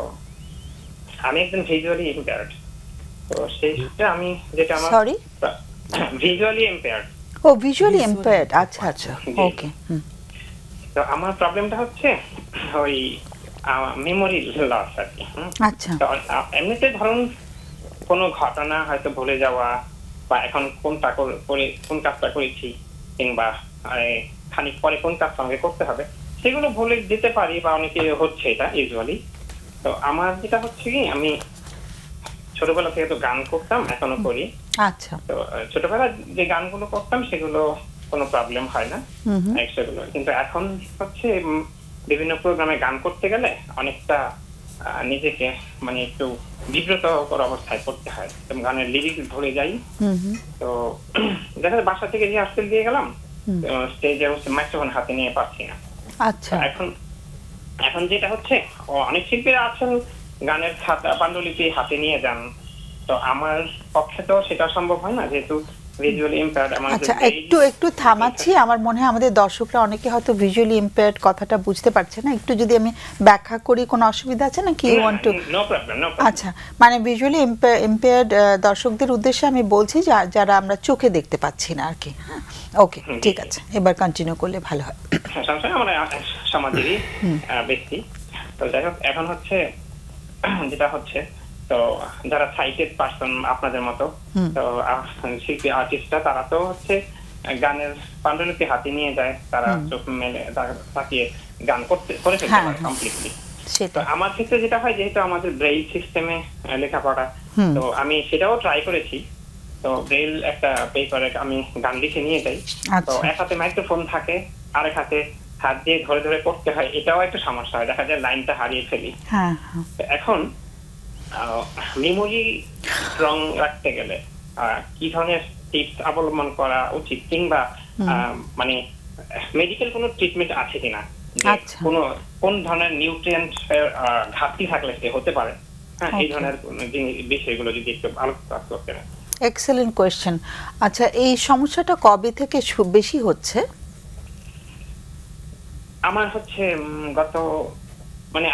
আমি একজন ভিজুয়ালি ইম্পেয়ার্ড, তো সেই ক্ষেত্রে আমি যেটা আমার সরি, ভিজুয়ালি ইম্পেয়ার্ড। ও ভিজুয়ালি ইম্পেয়ার্ড, আচ্ছা আচ্ছা, ওকে। তো আমার প্রবলেমটা হচ্ছে ওই মেমোরি লস আর কি। আচ্ছা, তো এমনিতে ধরুন কোনো ঘটনা হয়তো ভুলে যাওয়া, বা এখন কোন কাজটা করেছি, কিংবা খানিক পরে কোন কাজটা আমাকে করতে হবে, সেগুলো ভুলে যেতে পারি, বা অনেকে হচ্ছে এটা ইউজুয়ালি। তো আমার যেটা হচ্ছে কি, আমি ছোটবেলা থেকে তো গান করতাম, এখনো করি। আচ্ছা, তো ছোটবেলা যে গানগুলো করতাম সেগুলো কোনো প্রবলেম হয় না সেগুলো, কিন্তু এখন হচ্ছে বিভিন্ন প্রোগ্রামে গান করতে গেলে অনেকটা নিজেকে মানে একটু বিব্রতকর অবস্থায় পড়তে হয়, এবং গানের লিরিক্স ভুলে যাই। তো দেখা যায় বাসা থেকে রিহার্সেল দিয়ে গেলাম, স্টেজে মাইক্রোফোন হাতে নিয়ে পাচ্ছি না। আচ্ছা, এখন যেটা হচ্ছে, অনেক শিল্পীরা আছেন গানের খাতা পাণ্ডুলিপি হাতে নিয়ে যান, তো আমার পক্ষে তো সেটা সম্ভব হয় না, যেহেতু ভিজুয়ালি ইম্পেয়ার্ড। আচ্ছা, একটু থামাচ্ছি। আমার মনে হয় আমাদের দর্শকরা অনেকে হয়তো ভিজুয়ালি ইম্পেয়ার্ড কথাটা বুঝতে পারছে না, একটু যদি আমি ব্যাখ্যা করি, কোনো অসুবিধা আছে নাকি? You want to? No problem. আচ্ছা, মানে ভিজুয়ালি ইম্পেয়ার্ড দর্শকদের উদ্দেশ্যে আমি বলছি যারা আমরা চোখে দেখতে পাচ্ছি না আর কি। ওকে, ঠিক আছে, এবার কন্টিনিউ করলে ভালো হয়। আমরা সমাজেরই ব্যক্তি। তো যাই হোক, এখন হচ্ছে যেটা হচ্ছে, তো যারা সাইটেড পার্সন আপনাদের মতো, তো শিল্পী আর্টিস্টরা তারা তো হচ্ছে গানের পাণ্ডুলিপি হাতে নিয়ে যায়, তারা চোখ মেলে তাকিয়ে গান করে ফেলতে পারে কমপ্লিটলি। তো আমার ক্ষেত্রে যেটা হয়, যেহেতু আমাদের ব্রেইল সিস্টেমে লেখাপড়া, তো আমি সেটাও ট্রাই করেছি। তো ব্রেইল একটা পেপারে আমি গান লিখে নিয়ে যাই, তো এক হাতে মাইক্রোফোন থাকে, আরেক হাতে হাত দিয়ে ধরে ধরে পড়তে হয়, এটাও একটা সমস্যা হয়, দেখা যায় লাইনটা হারিয়ে ফেলি। এখন মেমোরি স্ট্রং রাখতে গেলে কি ধরনের টিপস অবলম্বন করা উচিত, কিংবা মানে মেডিকেল কোনো ট্রিটমেন্ট আছে কিনা, কোন ধরনের নিউট্রিয়েন্ট ঘাটতি থাকলে সে হতে পারে, হ্যাঁ, এই ধরনের বিষয়গুলো যদি একটু আলোচনা করতে পারেন। Excellent question. আচ্ছা, এই সমস্যাটা কবে থেকে বেশি হচ্ছে? আমার হচ্ছে গত মানে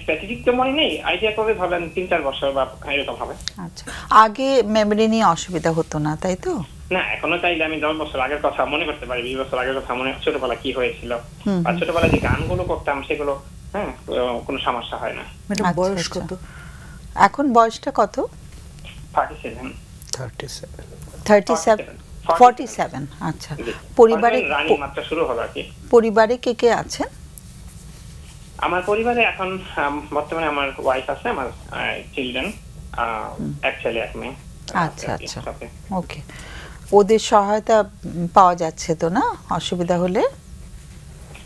স্পেসিফিক তো মনে নেই, আইডিয়া করে ভাবেন 3-4 বছর বা এরকম হবে। আচ্ছা, আগে মেমরি নিয়ে অসুবিধা হতো না, তাই তো? না, এখনো চাইলে আমি 10 বছর আগের কথা মনে করতে পারি, 20 বছর আগের কথা মনে, ছোটবেলা কি হয়েছিল আর ছোটবেলায় যে গানগুলো করতাম সেগুলো, হ্যাঁ, কোনো সমস্যা হয় না। বয়স কত এখন? বয়সটা কত? 47। আচ্ছা, পরিবারে মাত্র শুরু হলো আর কি। পরিবারে কে কে আছেন? আমার পরিবারে এখন বর্তমানে আমার ওয়াইফ আছে, আমার চিলড্রেন, এক ছেলে এক মেয়ে। আচ্ছা আচ্ছা, ওকে। ওদের সহায়তা পাওয়া যাচ্ছে তো না অসুবিধা হলে?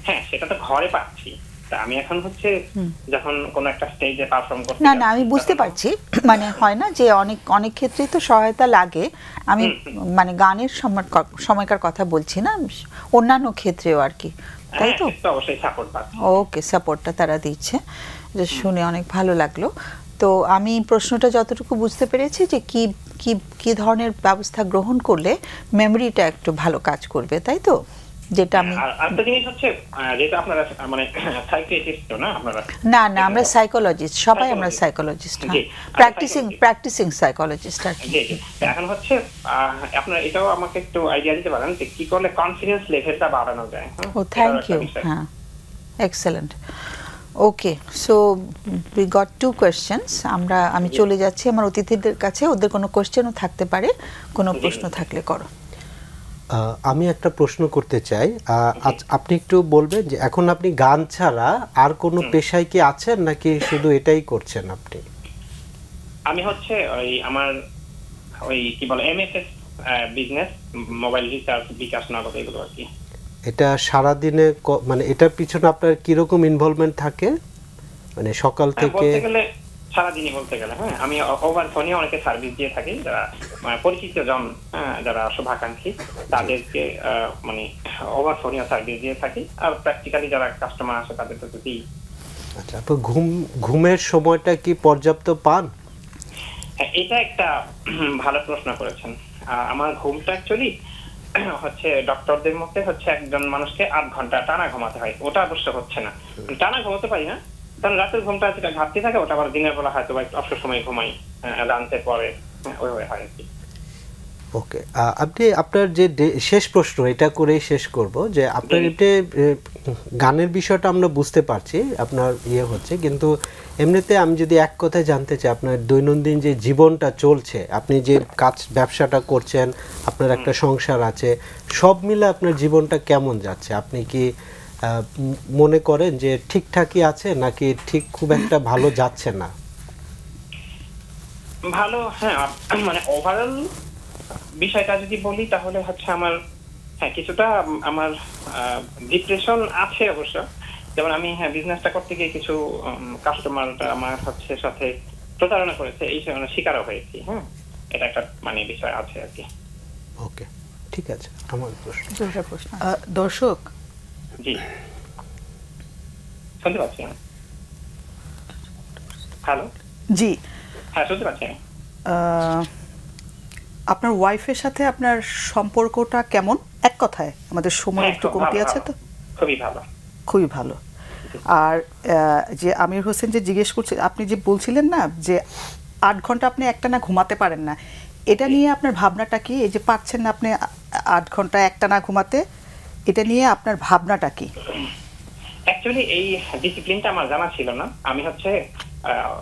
হ্যাঁ, সেটা তো ঘরে পাচ্ছি। আমি এখন হচ্ছে যখন কোন একটা স্টেজে পারফর্ম করতে, না আমি বুঝতে পারছি, মানে হয় না যে অনেক ক্ষেত্রেই তো সহায়তা লাগে। আমি মানে গানের সময়কার কথা বলছি না, অন্যান্য ক্ষেত্রেও আর কি, তাই তো? অবশ্যই সাপোর্ট পাচ্ছি। ওকে, সাপোর্টটা তারা দিচ্ছে, যে শুনে অনেক ভালো লাগলো। তো আমি প্রশ্নটা যতটুকু বুঝতে পেরেছি যে কি কি কি ধরনের ব্যবস্থা গ্রহণ করলে মেমরিটা একটু ভালো কাজ করবে, তাই তো? যেটা আমি আরেকটা জিনিস হচ্ছে, যেটা আপনারা মানে সাইকিয়াট্রিস্ট তো না আপনারা? না আমরা সাইকোলজিস্ট, সবাই আমরা সাইকোলজিস্ট, প্র্যাকটিসিং সাইকোলজিস্ট আর কি। এখন হচ্ছে আপনারা এটাও আমাকে একটু আইডিয়া দিতে পারেন যে কি করলে কনফিডেন্স লেভেলটা বাড়ানো যায়? ও, থ্যাংক ইউ। হ্যাঁ, excellent. Okay, so we got 2 questions. আমি চলে যাচ্ছি আমার অতিথিদের কাছে, ওদের কোনো কোয়েশ্চেনও থাকতে পারে, কোনো প্রশ্ন থাকলে করো। আমি একটা প্রশ্ন করতে চাই, আপনি একটু বলবেন যে এখন আপনি গান ছাড়া আর কোনো পেশায় কি আছেন, নাকি শুধু এটাই করছেন আপনি? আমি হচ্ছে আমার কি বলে এমএসএস বিজনেস, মোবাইল রিচার্জ, বিকাশ, নগদ, এগুলো আর কি। এটা সারা দিনে মানে এটার পিছনে আপনার কি রকম ইনভলভমেন্ট থাকে, মানে সকাল থেকে? বলতে গেলে সারাদিনই বলতে গেলে, হ্যাঁ, আমি ওভার ফোনে অনেকে সার্ভিস দিয়ে থাকি, যারা পরিচিত জন, যারা শুভাকাঙ্ক্ষী, তাদেরকে মানে ওভার ফোনে সার্ভিস দিয়ে থাকি, আর প্র্যাকটিক্যালি যারা কাস্টমার আসে তাদের তো দিই। আচ্ছা, তো ঘুমের সময়টা কি পর্যাপ্ত পান? হ্যাঁ, এটা একটা ভালো প্রশ্ন করেছেন। আমার ঘুমটা অ্যাকচুয়ালি হচ্ছে ডক্টরদের মতে হচ্ছে একজন মানুষকে 8 ঘন্টা টানা ঘুমাতে হয়। ওটা অবশ্য হচ্ছে না, টানা ঘুমাতে পারি না, কারণ রাতের ঘুমটা যেটা ঘাটতি থাকে ওটা আবার দিনের বেলা হয়তো একটু অবসর সময় ঘুমাই, রানতে পরে ওই হয় আর কি। ওকে, আপনি আপনার যে শেষ প্রশ্ন এটা করেই শেষ করব, যে আপনার এমনি গানের বিষয়টা আমরা বুঝতে পারছি আপনার হচ্ছে, কিন্তু এমনিতে আমি যদি এক কথায় জানতে চাই, আপনার দৈনন্দিন যে জীবনটা চলছে, আপনি যে ব্যবসাটা করছেন, আপনার একটা সংসার আছে, সব মিলে আপনার জীবনটা কেমন যাচ্ছে? আপনি কি মনে করেন যে ঠিকঠাকই আছে, নাকি ঠিক খুব একটা ভালো যাচ্ছে না? ভালো, হ্যাঁ, মানে ওভারঅল বিষয়টা যদি বলি তাহলে হচ্ছে আমার, হ্যাঁ, কিছুটা আমার ডিপ্রেশন আছে অবশ্য। যেমন আমি বিজনেসটা করতে গিয়ে কিছু কাস্টমারটা আমার হচ্ছে সাথে প্রতারণা করেছে, এই শিকারও হয়েছি। হ্যাঁ, এটা একটা মানে বিষয় আছে আর কি। ওকে, ঠিক আছে। আমার প্রশ্ন, দর্শক, জি শুনতে পাচ্ছি। হ্যালো, জি, হ্যাঁ শুনতে পাচ্ছি। আপনার ওয়াইফের সাথে আপনার সম্পর্কটা কেমন? এক কথায়, আমাদের সময় একটু কমতি আছে তো। খুবই ভালো, খুবই ভালো। আর যে আমির হোসেন যে জিজ্ঞেস করছে, আপনি যে বলছিলেন না যে 8 ঘন্টা আপনি একটানা ঘুমাতে পারেন না, এটা নিয়ে আপনার ভাবনাটা কি? এই যে পাচ্ছেন না আপনি 8 ঘন্টা একটানা ঘুমাতে, এটা নিয়ে আপনার ভাবনাটা কি? অ্যাকচুয়ালি এই ডিসিপ্লিনটা আমার জানা ছিল না। আমি হচ্ছে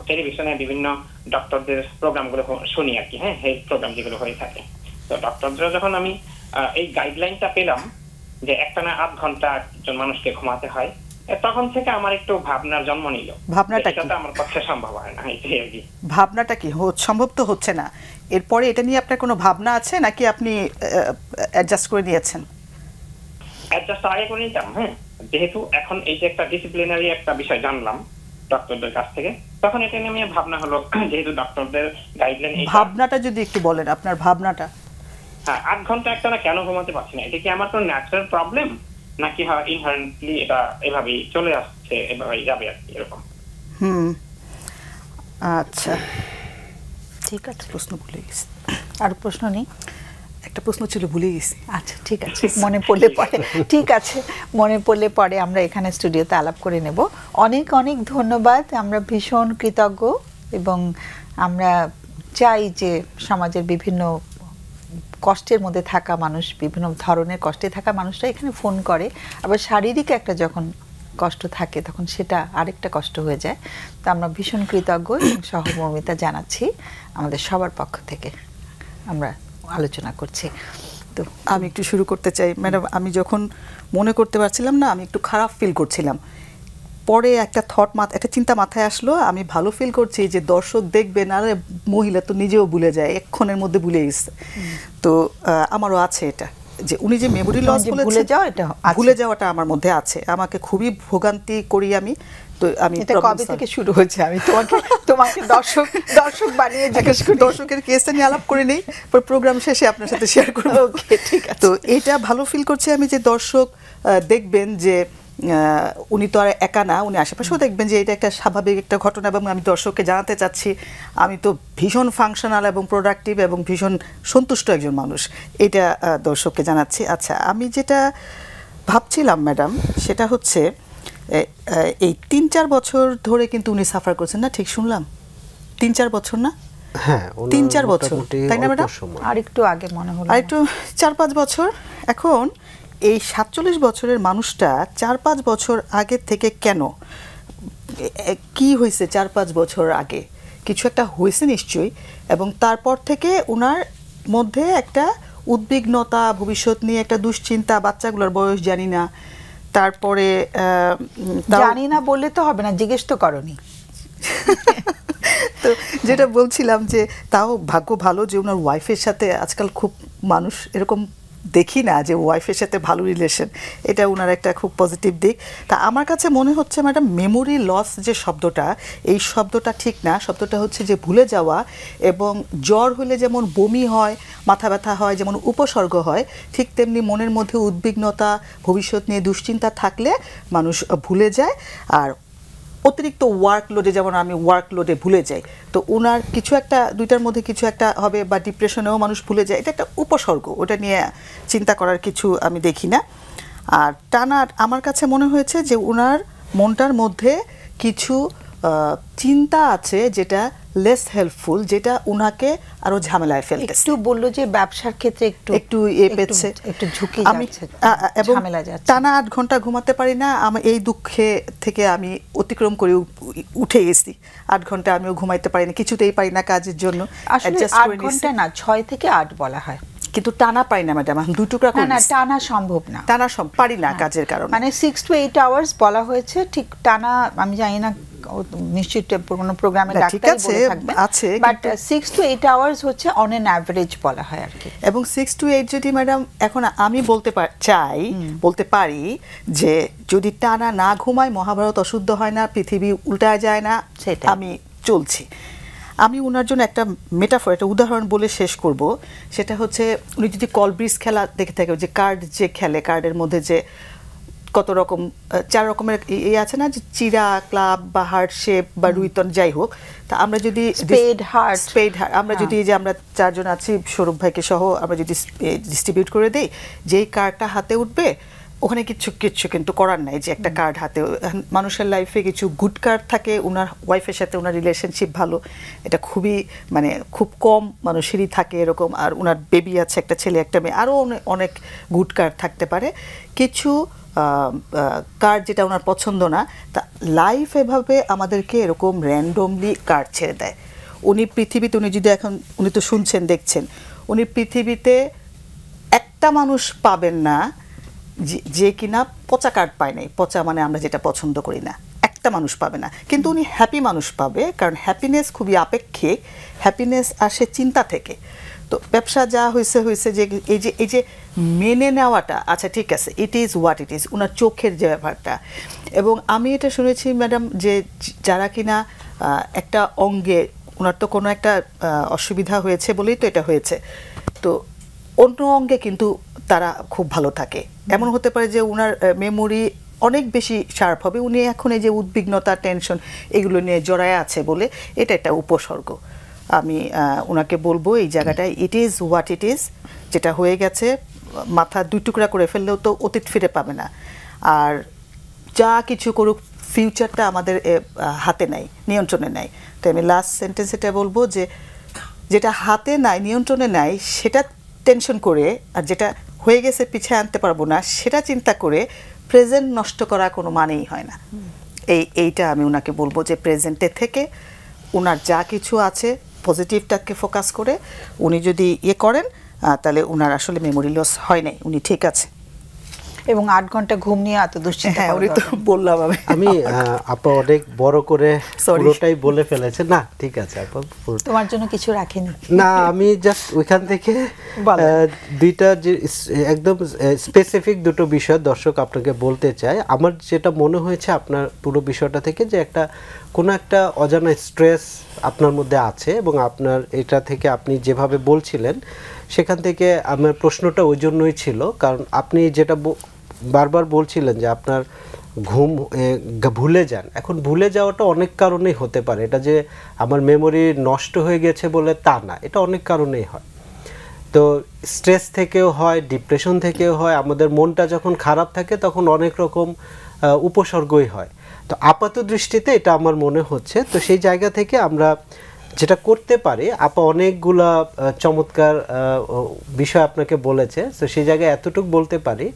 টেলিভিশনে বিভিন্ন ডক্টরদের প্রোগ্রামগুলো শুনি আর কি, হ্যাঁ, হেলথ প্রোগ্রাম যেগুলো হয়ে থাকে। তো ডক্টররা যখন আমি এই গাইডলাইনটা পেলাম যে একটানা 8 ঘন্টা একজন মানুষকে ঘুমাতে হয়, তখন থেকে আমার একটু ভাবনার জন্ম নিল। ভাবনাটা এটা তো আমার পক্ষে সম্ভব হয় না, এটাই আর কি। ভাবনাটা কি সম্ভব তো হচ্ছে না, এরপরে এটা নিয়ে আপনার কোনো ভাবনা আছে নাকি আপনি অ্যাডজাস্ট করে নিয়েছেন? অ্যাডজাস্ট আগে করে নিতাম, হ্যাঁ, যেহেতু এখন এই যে একটা ডিসিপ্লিনারি একটা বিষয় জানলাম ডক্টরদের কাছ থেকে, তখন এটা নিয়ে আমার ভাবনা হলো, যেহেতু ডক্টরদের গাইডলাইন। ভাবনাটা যদি একটু বলেন, আপনার ভাবনাটা। হ্যাঁ, 8 ঘন্টা একটানা কেন ঘুমাতে পারছি না, এটা কি আমার কোনো ন্যাচারাল প্রবলেম নাকি ইনহারেন্টলি এটা এভাবেই চলে আসছে, এভাবেই যাবে আর কি, এরকম। আচ্ছা, ঠিক আছে, প্রশ্ন ভুলে গেছি। আর প্রশ্ন নেই? একটা প্রশ্ন ছিল, ভুলে গেছি। আচ্ছা, ঠিক আছে, মনে পড়লে পরে, ঠিক আছে, মনে পড়লে পরে আমরা এখানে স্টুডিওতে আলাপ করে নেব। অনেক অনেক ধন্যবাদ, আমরা ভীষণ কৃতজ্ঞ এবং আমরা চাই যে সমাজের বিভিন্ন কষ্টের মধ্যে থাকা মানুষ, বিভিন্ন ধরনের কষ্টে থাকা মানুষরা এখানে ফোন করে, আবার শারীরিক একটা যখন কষ্ট থাকে তখন সেটা আরেকটা কষ্ট হয়ে যায়। তো আমরা ভীষণ কৃতজ্ঞ এবং সহমর্মিতা জানাচ্ছি আমাদের সবার পক্ষ থেকে, আমরা আলোচনা করছি। তো আমি একটু শুরু করতে চাই ম্যাডাম। আমি যখন মনে করতে পারছিলাম না, আমি একটু খারাপ ফিল করছিলাম, পরে একটা একটা চিন্তা মাথায় আসলো, আমি ভালো ফিল করছি যে দর্শক দেখবেন, আর মহিলা তো নিজেও ভুলে যায়, এক্ষণের মধ্যে ভুলে গেছে। তো আমারও আছে এটা, যে উনি যে মেমোরি লস বলেছেন, ভুলে যাওয়াটা আমার মধ্যে আছে, আমাকে খুবই ভোগান্তি করি আমি। তো আমি এটা কবে থেকে শুরু হয়েছে, আমি তোমাকে দর্শক বানিয়ে জিজ্ঞেস করি, দর্শকের কেসটা নিয়ে আলাপ করে নেই, পর প্রোগ্রাম শেষে আপনার সাথে শেয়ার করব। ওকে, ঠিক আছে। তো এটা ভালো ফিল করছি আমি যে দর্শক দেখবেন যে উনি তো আর একা না, উনি আশেপাশেও দেখবেন যে এটা একটা স্বাভাবিক একটা ঘটনা, এবং আমি দর্শককে জানাতে চাচ্ছি আমি তো ভীষণ ফাংশনাল এবং প্রোডাক্টিভ এবং ভীষণ সন্তুষ্ট একজন মানুষ, এটা দর্শককে জানাচ্ছি। আচ্ছা, আমি যেটা ভাবছিলাম ম্যাডাম, সেটা হচ্ছে এই 3-4 বছর ধরে কিন্তু উনি সাফার করছেন না, ঠিক শুনলাম? 3-4 বছর না? হ্যাঁ, 3-4 বছর, তাই না ম্যাডাম? আর একটু আগে মনে হলো, আর একটু 4-5 বছর। এখন এই 47 বছরের মানুষটা 4-5 বছর আগে থেকে কেন, কি হয়েছে 4-5 বছর আগে? কিছু একটা হয়েছে নিশ্চয়ই, এবং তারপর থেকে ওনার মধ্যে একটা উদ্বিগ্নতা, ভবিষ্যৎ নিয়ে একটা দুশ্চিন্তা, বাচ্চাগুলোর বয়স জানি না, তারপরে জানি না বললে তো হবে না, জিজ্ঞেস তো করনি। তো যেটা বলছিলাম যে তাও ভাগ্য ভালো যে ওনার ওয়াইফের সাথে আজকাল খুব মানুষ এরকম দেখি না যে ওয়াইফের সাথে ভালো রিলেশন, এটা ওনার একটা খুব পজিটিভ দিক। তা আমার কাছে মনে হচ্ছে ম্যাডাম, মেমোরি লস যে শব্দটা, এই শব্দটা ঠিক না, শব্দটা হচ্ছে যে ভুলে যাওয়া। এবং জ্বর হলে যেমন বমি হয়, মাথা ব্যথা হয়, যেমন উপসর্গ হয়, ঠিক তেমনি মনের মধ্যে উদ্বিগ্নতা, ভবিষ্যৎ নিয়ে দুশ্চিন্তা থাকলে মানুষ ভুলে যায়। আর অতিরিক্ত ওয়ার্কলোডে, যেমন আমি ওয়ার্কলোডে ভুলে যাই, তো ওনার কিছু একটা, দুইটার মধ্যে কিছু একটা হবে, বা ডিপ্রেশনেও মানুষ ভুলে যায়, এটা একটা উপসর্গ, ওটা নিয়ে চিন্তা করার কিছু আমি দেখি না। আর টানা আমার কাছে মনে হয়েছে যে ওনার মনটার মধ্যে কিছু চিন্তা আছে যেটা লেস হেল্পফুল, যেটা ওনাকে আরো ঝামেলায় ফেলতেছে। একটু বললো যে ব্যবসার ক্ষেত্রে একটু পেছে, একটু ঝুঁকি যাচ্ছে, এবং ঝামেলা যাচ্ছে, টানা 8 ঘন্টা ঘুমাতে পারি না। আমি এই দুঃখে থেকে আমি অতিক্রম করে উঠে গেছি, 8 ঘন্টা আমিও ঘুমাইতে পারি না, কিছুতেই পারি না কাজের জন্য। আসলে 8 ঘন্টা না, 6 থেকে 8 বলা হয়, কিন্তু টানা পারি না ম্যাডাম, আমি 2 টুকরা করি না, টানা সম্ভব না, টানা পারি না কাজের কারণে। মানে 6 to 8 আওয়ার্স বলা হয়েছে, ঠিক টানা আমি জানি না, নিশ্চয়ই কোনো প্রোগ্রামে ডাক্তারই বলে থাকবেন, বাট 6 to 8 আওয়ার্স হচ্ছে অন এন অ্যাভারেজ বলা হয় আর কি। এবং 6 to 8 যদি ম্যাডাম এখন আমি বলতে পারি যে যদি টানা না ঘুমাই, মহাভারত অশুদ্ধ হয় না, পৃথিবী উল্টায় যায় না, সেটা আমি চলছি। আমি ওনার জন্য একটা মেটাফর, একটা উদাহরণ বলে শেষ করব। সেটা হচ্ছে উনি যদি কলব্রিজ খেলা দেখে থাকে, যে কার্ড যে খেলে, কার্ডের মধ্যে যে কত রকম 4 রকমের আছে না, যে চিরা, ক্লাব বা হার্ট শেপ বা রুইতন, যাই হোক। তা আমরা যদি স্পেড হার্ট, আমরা যদি যে আমরা 4 জন আছি সৌরভ ভাইকে সহ, আমরা যদি ডিস্ট্রিবিউট করে দেই, যেই কার্ডটা হাতে উঠবে ওখানে কিচ্ছু কিন্তু করার নাই, যে একটা কার্ড হাতে। মানুষের লাইফে কিছু গুড কার্ড থাকে, ওনার ওয়াইফের সাথে ওনার রিলেশনশিপ ভালো, এটা খুবই মানে খুব কম মানুষেরই থাকে এরকম। আর ওনার বেবি আছে, একটা ছেলে একটা মেয়ে, আরও অনেক গুড কার্ড থাকতে পারে। কিছু কার্ড যেটা ওনার পছন্দ না, তা লাইফ এভাবে আমাদেরকে এরকম র্যান্ডমলি কার্ড ছেড়ে দেয়। উনি পৃথিবীতে, উনি যদি এখন, উনি তো শুনছেন দেখছেন, উনি পৃথিবীতে একটা মানুষ পাবেন না যে কিনা পচা কার্ড পায় নাই। পচা মানে আমরা যেটা পছন্দ করি না, একটা মানুষ পাবে না। কিন্তু উনি হ্যাপি মানুষ পাবে, কারণ হ্যাপিনেস খুবই আপেক্ষিক, হ্যাপিনেস আসে চিন্তা থেকে। তো ব্যবসা যা হয়েছে হয়েছে, যে এই যে মেনে নেওয়াটা, আচ্ছা ঠিক আছে, it is what it is, ওনার চোখের যে ব্যাপারটা। এবং আমি এটা শুনেছি ম্যাডাম, যে যারা কিনা একটা অঙ্গে, ওনার তো কোনো একটা অসুবিধা হয়েছে বলেই তো এটা হয়েছে, তো অন্য অঙ্গে কিন্তু তারা খুব ভালো থাকে। এমন হতে পারে যে ওনার মেমোরি অনেক বেশি শার্প হবে, উনি এখন এই যে উদ্বিগ্নতা, টেনশন এগুলো নিয়ে জড়ায় আছে বলে এটা একটা উপসর্গ। আমি ওনাকে বলবো এই জায়গাটায় ইট ইজ হোয়াট ইট ইজ, যেটা হয়ে গেছে মাথা দুই টুকরা করে ফেললেও তো অতীত ফিরে পাবে না। আর যা কিছু করুক, ফিউচারটা আমাদের হাতে নাই, নিয়ন্ত্রণে নাই। তো আমি লাস্ট সেন্টেন্স এটা বলবো যে যেটা হাতে নাই, নিয়ন্ত্রণে নাই, সেটা টেনশন করে, আর যেটা হয়ে গেছে পিছিয়ে আনতে পারবো না সেটা চিন্তা করে প্রেজেন্ট নষ্ট করা কোনো মানেই হয় না। এইটা আমি ওনাকে বলবো যে প্রেজেন্টে থেকে ওনার যা কিছু আছে পজিটিভটাকে ফোকাস করে উনি যদি করেন, তাহলে ওনার আসলে মেমোরি লস হয় নাই, উনি ঠিক আছে। এবং 8 ঘন্টা ঘুম নিয়ে এত দুশ্চিন্তা। হ্যাঁ, উনি তো বললাম আমি আপা অনেক বড় করে পুরোটাই বলে ফেলেছে। না ঠিক আছে আপা, তোমার জন্য কিছু রাখিনি। না, আমি জাস্ট ওইখান থেকে দুইটা যে একদম স্পেসিফিক দুটো বিষয় দর্শক আপনাকে বলতে চাই। আমার যেটা মনে হয়েছে আপনার পুরো বিষয়টা থেকে, যে কোনো একটা অজানা স্ট্রেস আপনার মধ্যে আছে, এবং আপনার এটা থেকে আপনি যেভাবে বলছিলেন সেখান থেকে আমার প্রশ্নটা ওই জন্যই ছিল, কারণ আপনি যেটা বারবার বলছিলেন যে আপনার ঘুম ভুলে যান। এখন ভুলে যাওয়াটা অনেক কারণেই হতে পারে, এটা যে আমার মেমোরি নষ্ট হয়ে গেছে বলে তা না, এটা অনেক কারণেই হয়। তো স্ট্রেস থেকেও হয়, ডিপ্রেশন থেকেও হয়, আমাদের মনটা যখন খারাপ থাকে তখন অনেক রকম উপসর্গই হয়। তো আপাত দৃষ্টিতে এটা আমার মনে হচ্ছে। তো সেই জায়গা থেকে আমরা যেটা করতে পারি, আপা অনেকগুলা চমৎকার বিষয় আপনাকে বলেছে, তো সেই জায়গায় এতটুকু বলতে পারি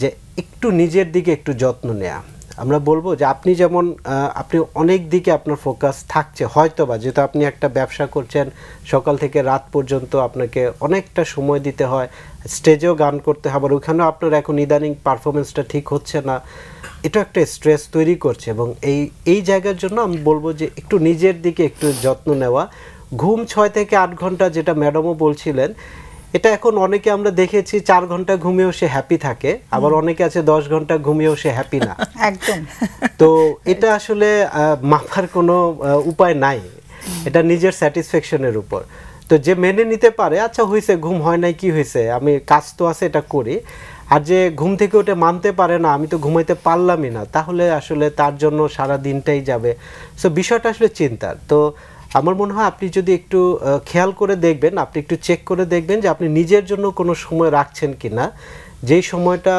যে একটু নিজের দিকে একটু যত্ন নেওয়া। আমরা বলবো যে আপনি যেমন আপনি অনেক দিকে আপনার ফোকাস থাকছে, হয়তো বা যেহেতু আপনি একটা ব্যবসা করছেন, সকাল থেকে রাত পর্যন্ত আপনাকে অনেকটা সময় দিতে হয়, স্টেজেও গান করতে হবে, আবার ওইখানেও আপনার এখন ইদানিং পারফরমেন্সটা ঠিক হচ্ছে না, এটা একটা স্ট্রেস তৈরি করছে। এবং এই জায়গার জন্য আমি বলবো যে একটু নিজের দিকে একটু যত্ন নেওয়া। ঘুম 6 থেকে 8 ঘন্টা, যেটা ম্যাডামও বলছিলেন, এটা এখন অনেকে আমরা দেখেছি 4 ঘন্টা ঘুমিয়েও সে হ্যাপি থাকে, আবার অনেকে আছে 10 ঘন্টা ঘুমিয়েও সে হ্যাপি না। একদম। তো এটা আসলে মাপার কোনো উপায় নাই, এটা নিজের স্যাটিসফ্যাকশনের উপর। তো যে মেনে নিতে পারে, আচ্ছা হয়েছে, ঘুম হয় নাই, কি হয়েছে, আমি কাজ তো আছে এটা করি, আর যে ঘুম থেকে ওটা মানতে পারে না, আমি তো ঘুমাইতে পারলামই না, তাহলে আসলে তার জন্য সারা দিনটাই যাবে। সো বিষয়টা আসলে চিন্তার। তো আমার মনে হয় আপনি যদি একটু খেয়াল করে দেখবেন, আপনি একটু চেক করে দেখবেন যে আপনি নিজের জন্য কোনো সময় রাখছেন কিনা, যেই সময়টা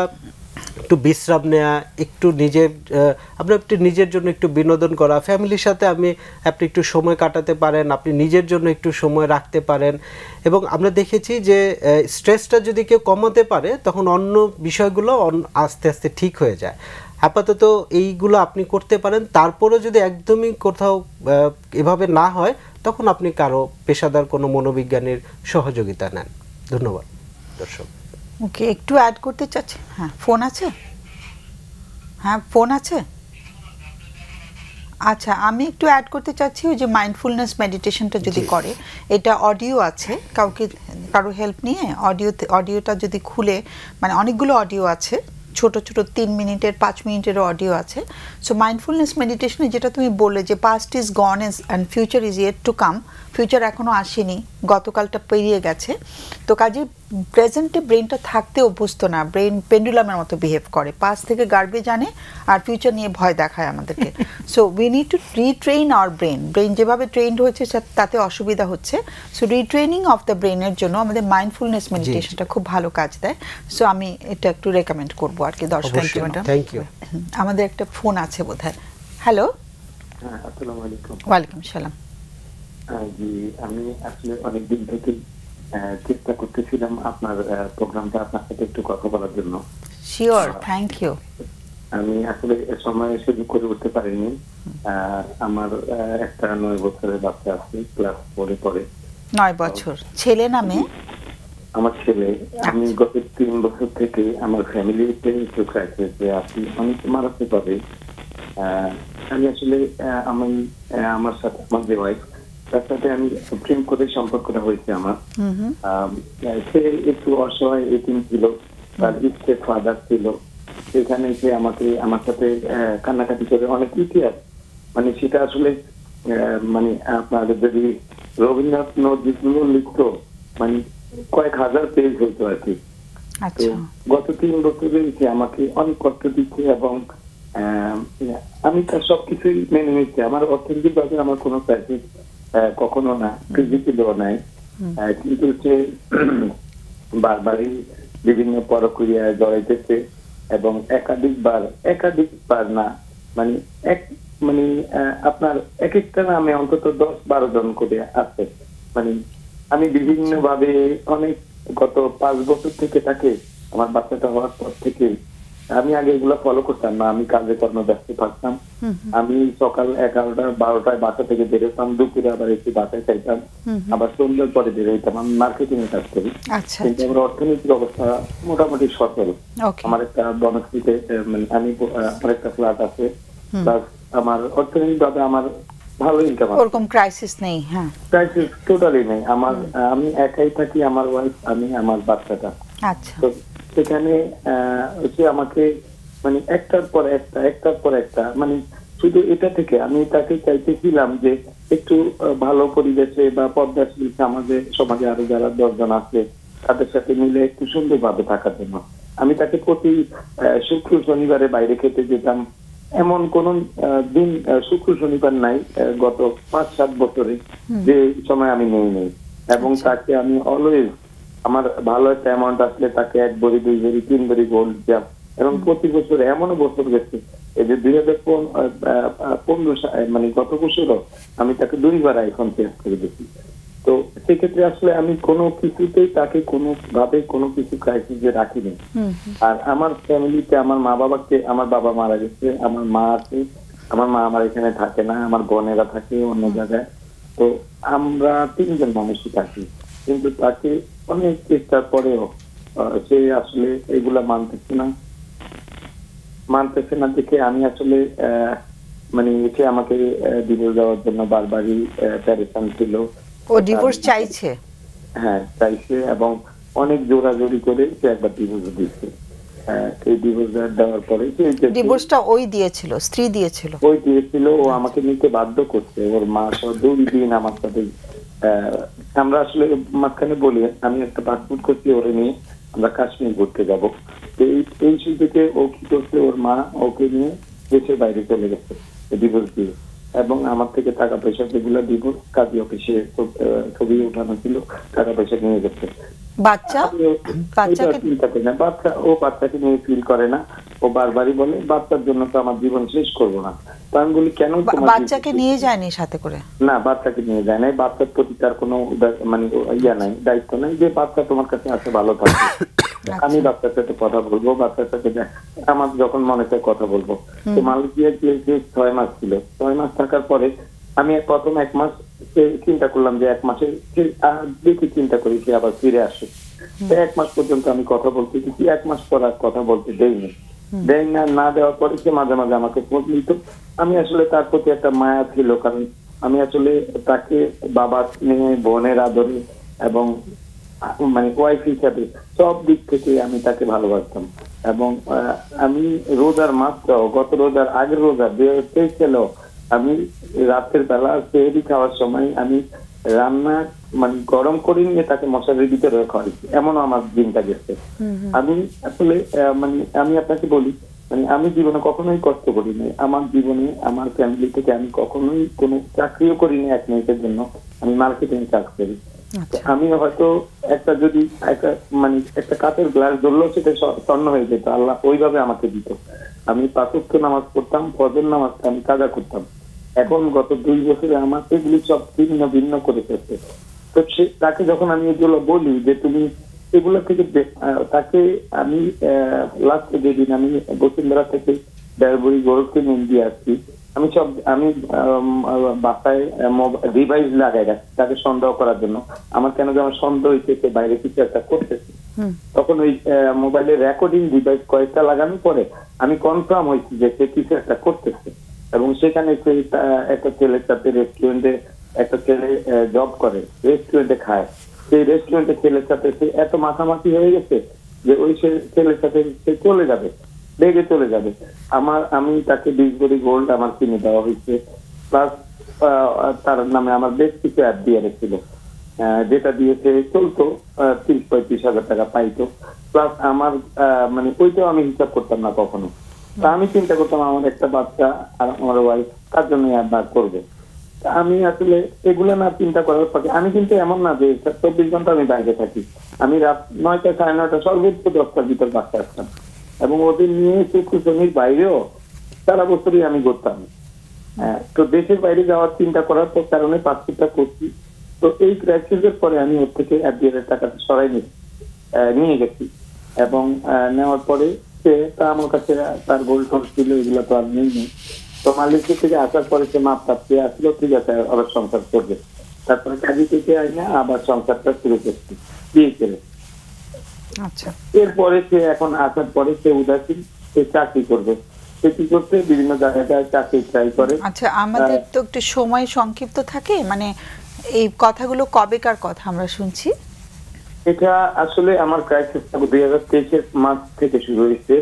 একটু বিশ্রাম নেওয়া, একটু আপনার একটু নিজের জন্য একটু বিনোদন করা, ফ্যামিলির সাথে আপনি একটু সময় কাটাতে পারেন, আপনি নিজের জন্য একটু সময় রাখতে পারেন। এবং আমরা দেখেছি যে স্ট্রেসটা যদি কেউ কমাতে পারে, তখন অন্য বিষয়গুলো আস্তে আস্তে ঠিক হয়ে যায়। আপাতত এইগুলো আপনি করতে পারেন। তারপরে যদি একদমই কোথাও এভাবে না হয়, তখন আপনি কারো পেশাদার কোনো মনোবিজ্ঞানীর সহযোগিতা নেন। ধন্যবাদ দর্শক। ওকে, একটু অ্যাড করতে চাচ্ছি। হ্যাঁ, ফোন আছে? হ্যাঁ, ফোন আছে। আচ্ছা, আমি একটু অ্যাড করতে চাচ্ছি, ওই যে মাইন্ডফুলনেস মেডিটেশনটা যদি করে, এটা অডিও আছে, কারো হেল্প নিয়ে অডিওটা যদি খুলে, মানে অনেকগুলো অডিও আছে, ছোট ছোট 3 মিনিটের 5 মিনিটেরও অডিও আছে। সো মাইন্ডফুলনেস মেডিটেশনে যেটা তুমি বললে যে past is gone and future is yet to come, future এখনও আসেনি, গতকালটা পেরিয়ে গেছে, তো কাজে প্রেজেন্টে ব্রেনটা থাকতে অভ্যস্ত না, ব্রেন পেন্ডুলামের মতো বিহেভ করে, পাস্ট থেকে গার্বেজ আনে আর ফিউচার নিয়ে ভয় দেখায় আমাদেরকে। So we need to retrain our brain যেভাবে ট্রেন্ড হয়েছে তাতে অসুবিধা হচ্ছে। সো রিট্রেনিং অফ দ্য ব্রেনের জন্য আমাদের মাইন্ডফুলনেস মেডিটেশনটা খুব ভালো কাজ দেয়। সো আমি এটা একটু রেকমেন্ড করবো আর কি দর্শক। Thank you. আমাদের একটা ফোন আছে বোধহয়। হ্যালো। হ্যাঁ, আসসালামু আলাইকুম। ওয়ালাইকুম সালাম। জি, আমি আসলে অনেকদিন থেকে চেষ্টা করতেছিলাম আপনার প্রোগ্রামটা আপনার সাথে একটু কথা বলার জন্য। Sure, thank you. আমি আসলে সময় সুযোগ করে উঠতে পারিনি। আমার একটা 9 বছরের বাচ্চা আছে, ক্লাস 4-এ পড়ে। 9 বছর। ছেলে না মেয়ে? আমার ছেলে। আমি গত 3 বছর থেকে আমার ফ্যামিলিতে একটু ক্রাইসিস, যে আপনি অনেক মারাতে পারে। আমি আসলে আমার সাথে আমার যে ওয়াইফ, তার সাথে আমি প্রেম করে সম্পর্কটা হয়েছে আমার। সে একটু অসহায় এতিম ছিল, তার স্টেপ ফাদার ছিল। সেখানে সে আমার সাথে কান্নাকাটি করে অনেক ইতিহাস, মানে সেটা আসলে মানে আপনার যদি রবীন্দ্রনাথ যেগুলো লিখতো, মানে কয়েক হাজার পেজ হইতো আর কি। তো গত 3 বছরে সে আমাকে অনেক কষ্ট দিচ্ছে, এবং আমি তার সবকিছুই মেনে নিচ্ছি। আমার অর্থনৈতিক ভাবে আমার কোনো ক্রাইসিস কখনো না, ফিজিক্যালিও নাই, কিন্তু সে বারবারই বিভিন্ন পরক্রিয়ায় জড়াইতেছে, এবং একাধিকবার না, মানে আপনার এক একটা নামে অন্তত 10-12 জন করে আছে। মানে আমি বিভিন্ন ভাবে অনেক গত 5 বছর থেকে তাকে, আমার বাচ্চাটা হওয়ার পর থেকে, আমি আগে এগুলো ফলো করতাম না, আমি কাজে কর্মে ব্যস্ত থাকতাম। আমি সকাল 11টা-12টায় বাসা থেকে বেরোতাম, দুপুরে আবার একটু বাসায় খাইতাম, আবার সন্ধ্যার পরে বেরোতাম। আমি মার্কেটিং এ কাজ করি, কিন্তু আমার অর্থনৈতিক অবস্থা মোটামুটি সচল। আমার একটা বনশ্রীতে আমি আমার একটা ফ্ল্যাট আছে, প্লাস আমার অর্থনৈতিক ভাবে আমার ভালো ইনকাম আছে, ওরকম ক্রাইসিস নেই। হ্যাঁ, ক্রাইসিস টোটালি নেই। আমি একাই থাকি, আমার ওয়াইফ, আমি, আমার বাচ্চাটা। আচ্ছা। তো সেখানে সে আমাকে মানে একটার পর একটা মানে শুধু এটা থেকে আমি তাকে চাইতেছিলাম যে একটু ভালো পরিবেশে বা পদ্মাশীল সমাজে আরো যারা 10 জন আছে তাদের সাথে মিলে একটু সুন্দরভাবে থাকার জন্য। আমি তাকে প্রতি শুক্র শনিবারে বাইরে খেতে যেতাম। এমন কোন দিন শুক্র শনিবার নাই গত 5-7 বছরে যে সময় আমি নেই। এবং তাকে আমি অলওয়েজ আমার ভালো একটা অ্যামাউন্ট আসলে তাকে 1 ভরি 2 ভরি 3 ভরি গোল্ড দিতাম। এবং প্রতি বছর এমনও বছর গেছে, এই যে 2015 মানে গত বছরও আমি তাকে 2বার আইফোন চেঞ্জ করে দিয়েছি। তো সেক্ষেত্রে আসলে আমি কোনো কিছুতেই তাকে কোনো ভাবে কোনো কিছু ক্রাইসিসে রাখিনি। আর আমার ফ্যামিলিতে আমার মা-বাবাকে, আমার বাবা মারা গেছে, আমার মা আছে, আমার মা আমার এখানে থাকে না, আমার বোনেরা থাকে অন্য জায়গায়। তো আমরা 3 জন মানুষই থাকি, কিন্তু তাকে অনেক চেষ্টার পরেও সে আসলে এগুলা মানতেছে না দেখে আমি আসলে মানে সে আমাকে ডিভোর্স দেওয়ার জন্য বারবারই প্যারেশান ছিল। ও ডিভোর্স চাইছে? হ্যাঁ, চাইছে, এবং অনেক জোরাজোরি করে সে একবার ডিভোর্স দিচ্ছে। এই ডিভোর্স দেওয়ার পরে ডিভোর্সটা ওই দিয়েছিল, স্ত্রী দিয়েছিল? ওই দিয়েছিল, ও আমাকে নিতে বাধ্য করছে। ওর মা 2 দিন আমার সাথে, আমরা আসলে মাঝখানে বলি আমি একটা পাসপোর্ট করছি ওরে নিয়ে আমরা কাশ্মীর ঘুরতে যাবো। এই সুযোগে ও কি করছে, ওর মা ওকে নিয়ে দেশের বাইরে চলে গেছে ডিভোর্স দিয়ে, এবং আমার থেকে টাকা পয়সা যেগুলো ডিভোর্স কাজী অফিসে ছবি উঠানো ছিল টাকা পয়সা নিয়ে গেছে। বাচ্চাকে নিয়ে ফিল করে না, ও বারবারই বলে বাচ্চার জন্য তো আমার জীবন শেষ করবো না। আমি বলি কেন? বাচ্চাকে নিয়ে যায়নি সাথে করে? না, বাচ্চাকে নিয়ে যায় নাই। বাচ্চার প্রতি তার কোনো মানে নাই, দায়িত্ব নাই যে বাচ্চা তোমার কাছে আছে ভালো থাকবে। আমি বাচ্চার সাথে কথা বলবো, বাচ্চার সাথে আমার যখন মনে চায় কথা বলবো। তো মালয়েশিয়া গিয়ে 6 মাস ছিল। 6 মাস থাকার পরে আমি প্রথম 1 মাস চিন্তা করলাম যে 1 মাসে দেখি চিন্তা করি সে আবার ফিরে আসে। 1 মাস পর্যন্ত আমি কথা বলতে দিচ্ছি, 1 মাস পর আর কথা বলতে দেয়নি। না দেওয়ার পরে সে মাঝে মাঝে আমাকে ফোন দিত। আমি আসলে তার প্রতি একটা মায়া ছিল, কারণ আমি আসলে তাকে বাবা স্নেহে, বোনের আদরে এবং মানে ওয়াইফ হিসাবে সব দিক থেকে আমি তাকে ভালোবাসতাম। এবং আমি রোজার মাসটাও, গত রোজার আগের রোজা 2023 ছিল, আমি রাতের বেলা সেহরি খাওয়ার সময় আমি রান্না মানে গরম করে নিয়ে তাকে মশারির ভিতরে খাওয়াইছি। এমনও আমার দিনটা গেছে। আমি আসলে মানে আমি আপনাকে বলি, মানে আমি জীবনে কখনোই কষ্ট করিনি। আমার জীবনে আমার ফ্যামিলি থেকে আমি কখনোই কোনো চাকরিও করিনি 1 মিনিটের জন্য। আমি মার্কেটিং কাজ করি। আমি হয়তো একটা কাঁচের গ্লাস ধরলেও সেটা স্বর্ণ হয়ে যেত, আল্লাহ ওইভাবে আমাকে দিত। আমি 5 ওয়াক্ত নামাজ পড়তাম, ফজর নামাজটা আমি কাজা করতাম। এখন গত 2 বছরে আমার এগুলি সব ভিন্ন ভিন্ন করে ফেলছে। তো তাকে যখন আমি এগুলো বলি যে তুমি এগুলো থেকে তাকে আমি লাস্টে যেদিন আমি বসুন্ধরা থেকে ডায়াবরি গোল্ড কিনে দিয়ে আসছি, আমি বাসায় ডিভাইস লাগাই রাখছি তাকে সন্দেহ করার জন্য। আমার কেন যেন সন্দেহ হইতেছে বাইরে কিছু একটা করতেছে। তখন ওই মোবাইলের রেকর্ডিং ডিভাইস কয়েকটা লাগানোর পরে আমি কনফার্ম হয়েছি যে সে কিছু একটা করতেছে। এবং সেখানে সে একটা ছেলের সাথে রেস্টুরেন্টে, একটা ছেলে জব করে, রেস্টুরেন্টে খায়, সেই রেস্টুরেন্টে ছেলের সাথে সে এত মাখামাখি হয়ে গেছে যে ওই ছেলের সাথে সে চলে যাবে, লেগে চলে যাবে। আমি তাকে 20 ভরি গোল্ড আমার কিনে দেওয়া হয়েছে, প্লাস তার নামে আমার বেশ কিছু অ্যাপ দিয়ে রেখেছিল, যেটা দিয়ে সে চলতো, 30-35 হাজার টাকা পাইতো। প্লাস আমার মানে ওইটাও আমি হিসাব করতাম না কখনো। তা আমি চিন্তা করতাম আমার একটা বাচ্চা আর আমার ওয়াইফ তার জন্য অ্যাপ করবে। আমি আসলে এগুলো না চিন্তা করার পরে আমি কিন্তু এমন না যে 24 ঘন্টা আমি বাইরে থাকি। আমি রাত 9টা 9:30 সর্বোচ্চ 10টার ভিতর বাচ্চা আসতাম, এবং ওদের নিয়ে শুক্র শনির বাইরেও সারা বছরই আমি ঘুরতাম। তো দেশের বাইরে যাওয়ার চিন্তা করার কারণে পাসপোর্টটা করছি। তো এই ক্রাইসিসের পরে আমি ওর থেকে FDR টাকাটা সরাই নিয়ে গেছি, এবং নেওয়ার পরে সে আমার কাছে তার গোল্ড ফোন ছিল, এগুলো তো আর নেই। তো মালয়েশিয়া থেকে আসার পরে সে মাপ টাপতে আসলো, ঠিক আছে আবার সংসার করবে। তারপরে কাজী থেকে আইনা আবার সংসারটা শুরু করছি বিয়ে করে। আচ্ছা, এরপরে সে এখন আসার পরে সে উদাসীন, সে চাকরি করবে, সে কি করতে বিভিন্ন জায়গায় চাকরি ট্রাই করে। আচ্ছা, আমাদের তো একটু সময় সংক্ষিপ্ত থাকে, মানে এই কথাগুলো কবেকার কথা আমরা শুনছি? এটা আসলে আমার ক্রাইসিসটা 2023 মার্চ থেকে শুরু হয়েছে।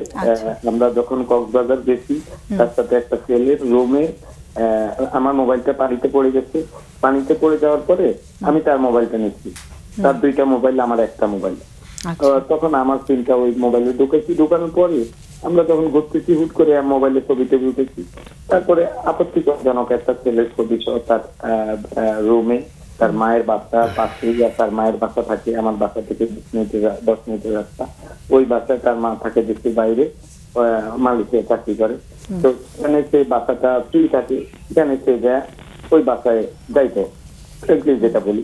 আমরা যখন কক্সবাজার গেছি, তার সাথে একটা ছেলের রুমে আমার মোবাইলটা পানিতে পড়ে গেছে। পানিতে পড়ে যাওয়ার পরে আমি তার মোবাইলটা নিচ্ছি, তার 2টা মোবাইল, আমার একটা মোবাইল। তখন আমার সিমটা ওই মোবাইলে ঢুকানোর পরে আমরা যখন ঘুরতেছি, হুট করে মোবাইলে ছবিতে উঠেছি। তারপরে আপত্তিজনক একটা ছেলের ছবি সহ তার রুমে তার মায়ের বাচ্চা পাশে, তার মায়ের বাচ্চা থাকে আমার বাসা থেকে 10 মিনিটের রাস্তা। ওই বাচ্চায় তার মা থাকে দেখতে বাইরে, মালয়েশিয়া চাকরি করে। তো সেখানে সেই বাচ্চাটা ফ্রি থাকে, সেখানে সে যায় ওই বাসায় যাইতো, যেটা বলি।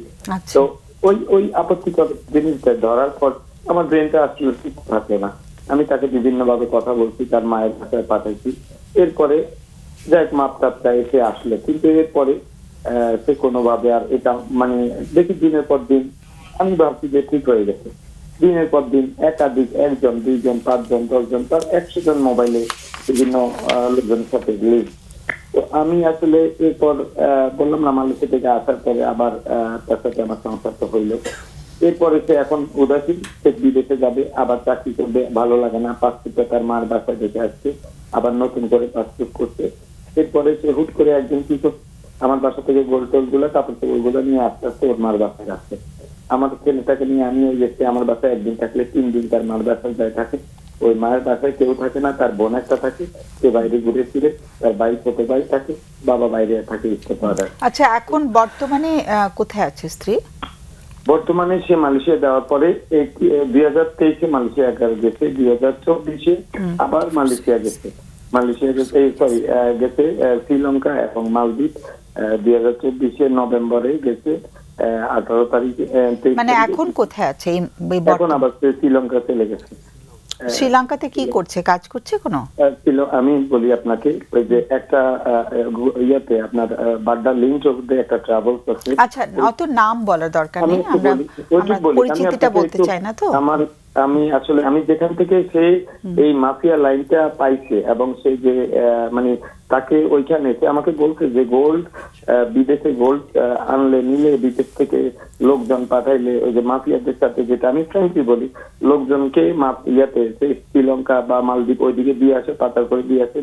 তো ওই আপত্তিকর জিনিসটা ধরার পর আমার ব্রেনটা আসলে ঠিক থাকে না। আমি তাকে বিভিন্ন ভাবে কথা বলছি, তার মায়ের বাসায় পাঠাইছি। এরপরে যাই মাপ টাপটা এসে আসলে, কিন্তু এরপরে সে কোনোভাবে আর এটা মানে দেখি দিনের পর দিন আমি ভাবছি যে ঠিক হয়ে গেছে। দিনের পর দিন একাধিক 1 জন 2 জন 5 জন 10 জন তার 100 জন মোবাইলে বিভিন্ন লোকজনের সাথে লিঙ্ক। তো আমি আসলে এরপর বললাম না, মালয়েশিয়া থেকে আসার পরে আবার তার সাথে আমার সংসার তো হইলো। এরপরে সে এখন উদাসীন, সে বিদেশে যাবে, আবার চাকরি করবে, ভালো লাগে না। পাসপোর্টটা তার মার বাসায় দেখে আসছে, আবার নতুন করে পাসপোর্ট করছে। এরপরে সে হুট করে একদিন কি আমার বাসা থেকে গোল টোল গুলো কাপড় চোপড় গুলো নিয়ে আস্তে আস্তে ওর মার বাসায় আসছে। আমার ছেলেটাকে নিয়ে আমি ওই গেছি, আমার বাসায় একদিন থাকলে 3 দিন তার মার বাসায় যায় থাকে। ওই মায়ের বাসায় কেউ থাকে না, তার বোন একটা থাকে, সে বাইরে ঘুরে ফিরে, তার ভাই ছোট ভাই থাকে, বাবা বাইরে থাকে ইস্তেফাদার। আচ্ছা, এখন বর্তমানে কোথায় আছে স্ত্রী? বর্তমানে সে মালয়েশিয়া যাওয়ার পরে 2023 মালয়েশিয়া গেছে, 2024 আবার মালয়েশিয়া গেছে। গেছে শ্রীলঙ্কা এবং মালদ্বীপ। 2024 নভেম্বরে গেছে, 18 তারিখে। মানে এখন কোথায় আছে? এখন আবার শ্রীলঙ্কা চলে গেছে। শ্রীলঙ্কাতে কি করছে, কাজ করছে কোনো? আমি বলি আপনাকে, ওই যে একটা ইয়াতে আপনার বাড্ডা লিংক রোডে একটা ট্রাভেলস আছে। আচ্ছা, অত নাম বলার দরকার নেই, আমরা পরিচিতিটা বলতে চাই না তো। আমি যেখান থেকে সে এই মাফিয়া লাইনটা পাইছে, এবং সে যে মানে তাকে ওইখানে সে আমাকে বলছে যে গোল্ড বিদেশে গোল্ড আনলে নিলে বিদেশ থেকে লোকজন পাঠাইলে ওই যে মাফিয়াদের সাথে, যেটা আমি ফ্র্যাঙ্কলি বলি, লোকজনকে ইয়াতে শ্রীলঙ্কা বা মালদ্বীপ ওইদিকে দিয়ে আসে, পাচার করে দিয়ে আসে,